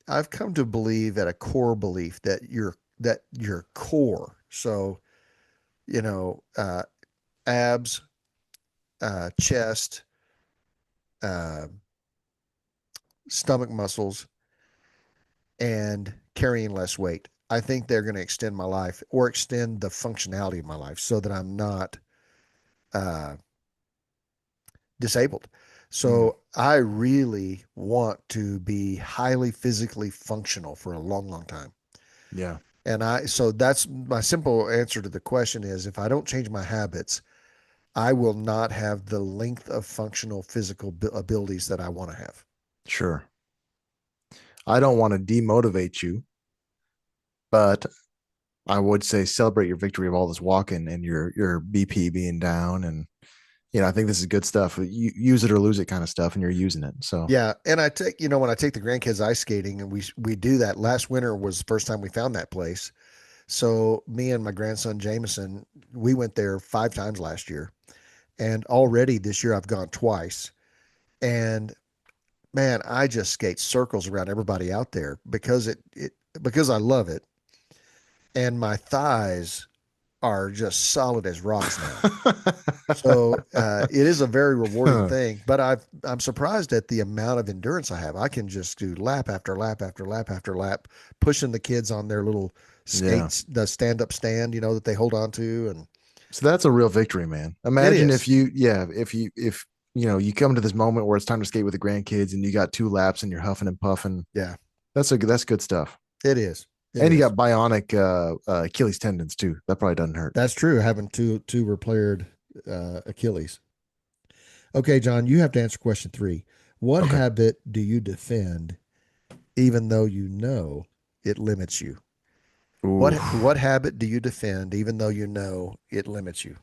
I've come to believe at a core belief that your core, so you know, abs, chest, uh, stomach muscles, and carrying less weight. I think they're going to extend my life or extend the functionality of my life so that I'm not uh, disabled. Hmm. So I really want to be highly physically functional for a long, long time. Yeah. So that's my simple answer to the question is if I don't change my habits, I will not have the length of functional physical abilities that I want to have. Sure. I don't want to demotivate you, but I would say celebrate your victory of all this walking and your BP being down, and I think this is good stuff. You use it or lose it kind of stuff, and you're using it. So Yeah, and when I take the grandkids ice skating, and we do that. Last winter was the first time we found that place. So me and my grandson Jameson, we went there 5 times last year, and already this year I've gone twice. And man, I just skate circles around everybody out there because I love it, and my thighs. are just solid as rocks now. So it is a very rewarding thing, but I'm surprised at the amount of endurance I have. I can just do lap after lap after lap after lap, pushing the kids on their little Yeah. skates, the stand-up stand, that they hold on to, and So that's a real victory, man. it Imagine if is. you, yeah, if you come to this moment where it's time to skate with the grandkids and you got 2 laps and you're huffing and puffing. Yeah, That's good stuff. it is. It And you is. got bionic Achilles tendons too. That probably doesn't hurt. That's true. Having two repaired Achilles. Okay, John, you have to answer question three. What Okay. habit do you defend even though you know it limits you? Ooh, What habit do you defend even though you know it limits you?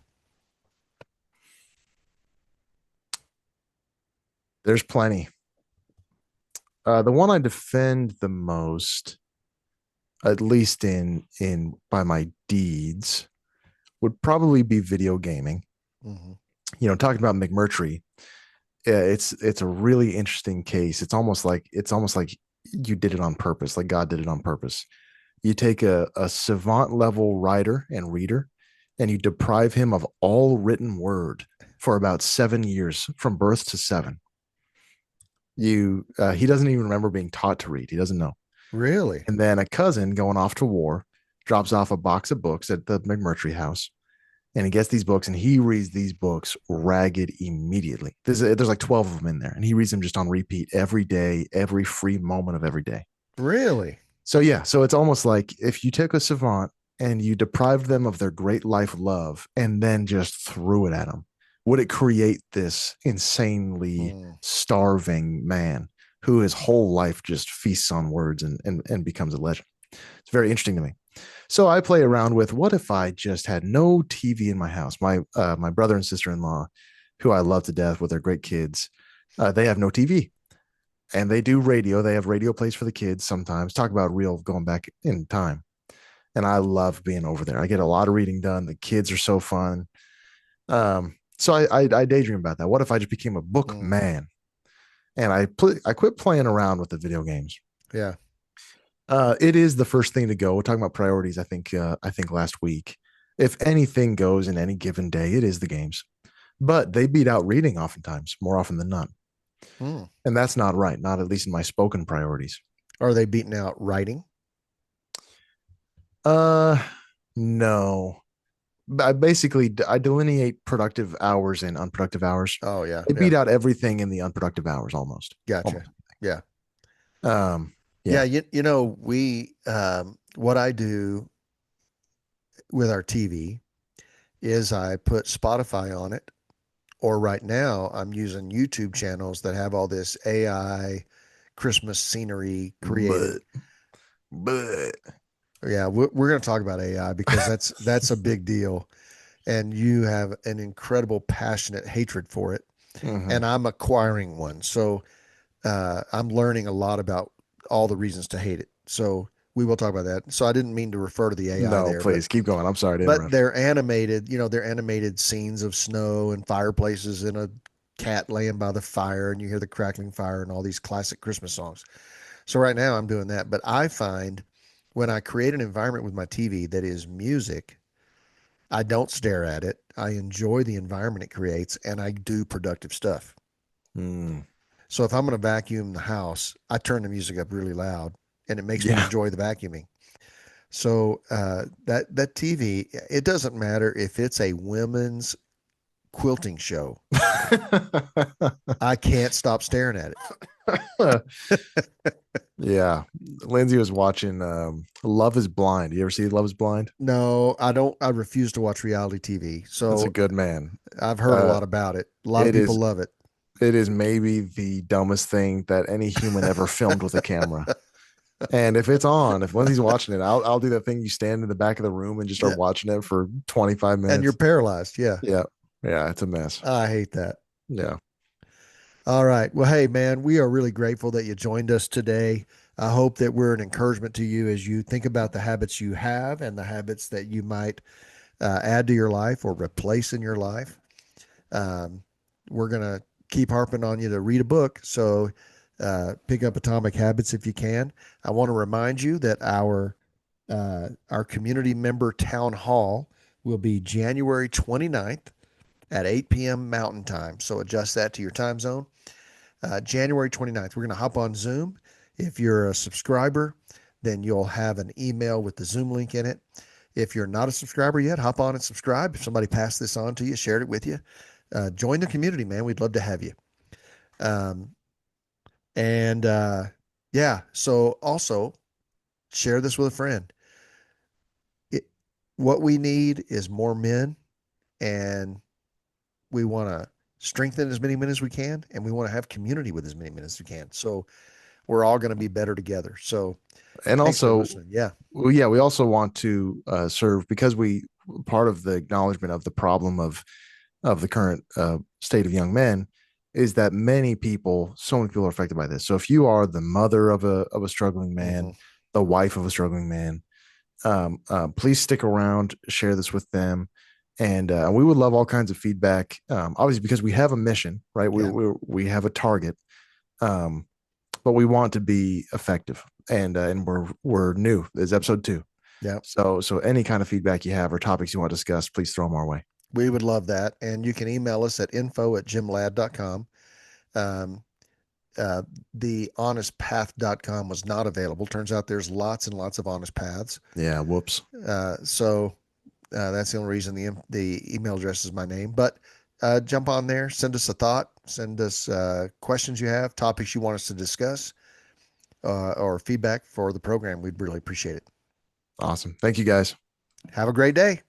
there's plenty. The one I defend the most, at least in by my deeds, would probably be video gaming. Hmm. Talking about McMurtry, it's a really interesting case. It's almost like you did it on purpose, like God did it on purpose. You take a savant level writer and reader, and you deprive him of all written word for about 7 years, from birth to seven. He doesn't even remember being taught to read. He doesn't know. Really? And then a cousin going off to war drops off a box of books at the McMurtry house, and he gets these books and he reads these books ragged immediately. There's like 12 of them in there, and he reads them just on repeat every day, every free moment of every day. Really? So yeah, so it's almost like if you took a savant and you deprived them of their great life love and then just threw it at them, would it create this insanely Mm. starving man who his whole life just feasts on words and becomes a legend? It's very interesting to me. So I play around with, what if I just had no TV in my house? My brother and sister in law, who I love to death with their great kids, they have no TV, and they do radio. They have radio plays for the kids sometimes. Talk about real going back in time. And I love being over there. I get a lot of reading done. The kids are so fun. So I daydream about that. What if I just became a book Mm. man and I quit playing around with the video games? Yeah. It is the first thing to go. We're talking about priorities. I think last week, if anything goes in any given day, it is the games, but they beat out reading oftentimes, more often than not, Mm. and that's not right. Not at least in my spoken priorities. Are they beating out writing? Uh, no. I delineate productive hours and unproductive hours. Oh yeah, They yeah. beat out everything in the unproductive hours almost. Gotcha. Almost. Yeah. Yeah, Yeah. we what I do with our TV is I put Spotify on it, or right now I'm using YouTube channels that have all this AI Christmas scenery created. But but Yeah, we're going to talk about AI because that's a big deal, and you have an incredible passionate hatred for it, Mhm. and I'm acquiring one. So I'm learning a lot about all the reasons to hate it. So we will talk about that. So I didn't mean to refer to the AI No, there, but please keep going. I'm sorry to but interrupt. they're animated scenes of snow and fireplaces and a cat laying by the fire, and you hear the crackling fire and all these classic Christmas songs. So right now I'm doing that, but I find when I create an environment with my TV that is music, I don't stare at it. I enjoy the environment it creates, and I do productive stuff. Mm, So if I'm going to vacuum the house, I turn the music up really loud, and it makes me yeah. enjoy the vacuuming. So that TV, it doesn't matter if it's a women's quilting show. I can't stop staring at it. Yeah. Lindsay was watching Love is Blind. You ever see Love is Blind? No, I don't. I refuse to watch reality TV. That's a So good man. I've heard a Uh lot about it. A lot of it people is love it. it is maybe the dumbest thing that any human ever filmed with a camera. And if Lindsay's watching it, I'll do that thing. You stand in the back of the room and just start Yeah, watching it for 25 and you're minutes. paralyzed. Yeah, Yeah. Yeah, it's a mess. I hate that. Yeah. All right. Well, hey, man, we are really grateful that you joined us today. I hope that we're an encouragement to you as you think about the habits you have and the habits that you might add to your life or replace in your life. Um, we're going to keep harping on you to read a book. So pick up Atomic Habits if you can. I want to remind you that our community member town hall will be January 29th at 8 p.m. Mountain Time. So adjust that to your time zone. January 29th, we're going to hop on Zoom. If you're a subscriber, then you'll have an email with the Zoom link in it. If you're not a subscriber yet, hop on and subscribe. If somebody passed this on to you, shared it with you, join the community, man. We'd love to have you. Um, and yeah, so also share this with a friend. It, what we need is more men, and we want to strengthen as many men as we can, and we want to have community with as many men as we can. So we're all going to be better together. So And thanks for also, listening. Yeah. well, yeah, we also want to serve because we part of the acknowledgement of the problem of the current state of young men is that so many people are affected by this. So if you are the mother of a struggling man, Mm-hmm. the wife of a struggling man, please stick around, share this with them, and we would love all kinds of feedback. Obviously, because we have a mission, right? Yeah. We have a target, um, but we want to be effective, and we're new. It's episode 2. Yeah. So any kind of feedback you have or topics you want to discuss, please throw them our way. We would love that. And you can email us at info@jimladd.com. Um, uh, the honestpath.com was not available. Turns out there's lots and lots of honest paths. Yeah, whoops. So that's the only reason the email address is my name. But jump on there, send us a thought, send us questions you have, topics you want us to discuss, or feedback for the program. We'd really appreciate it. Awesome. Thank you guys. Have a great day.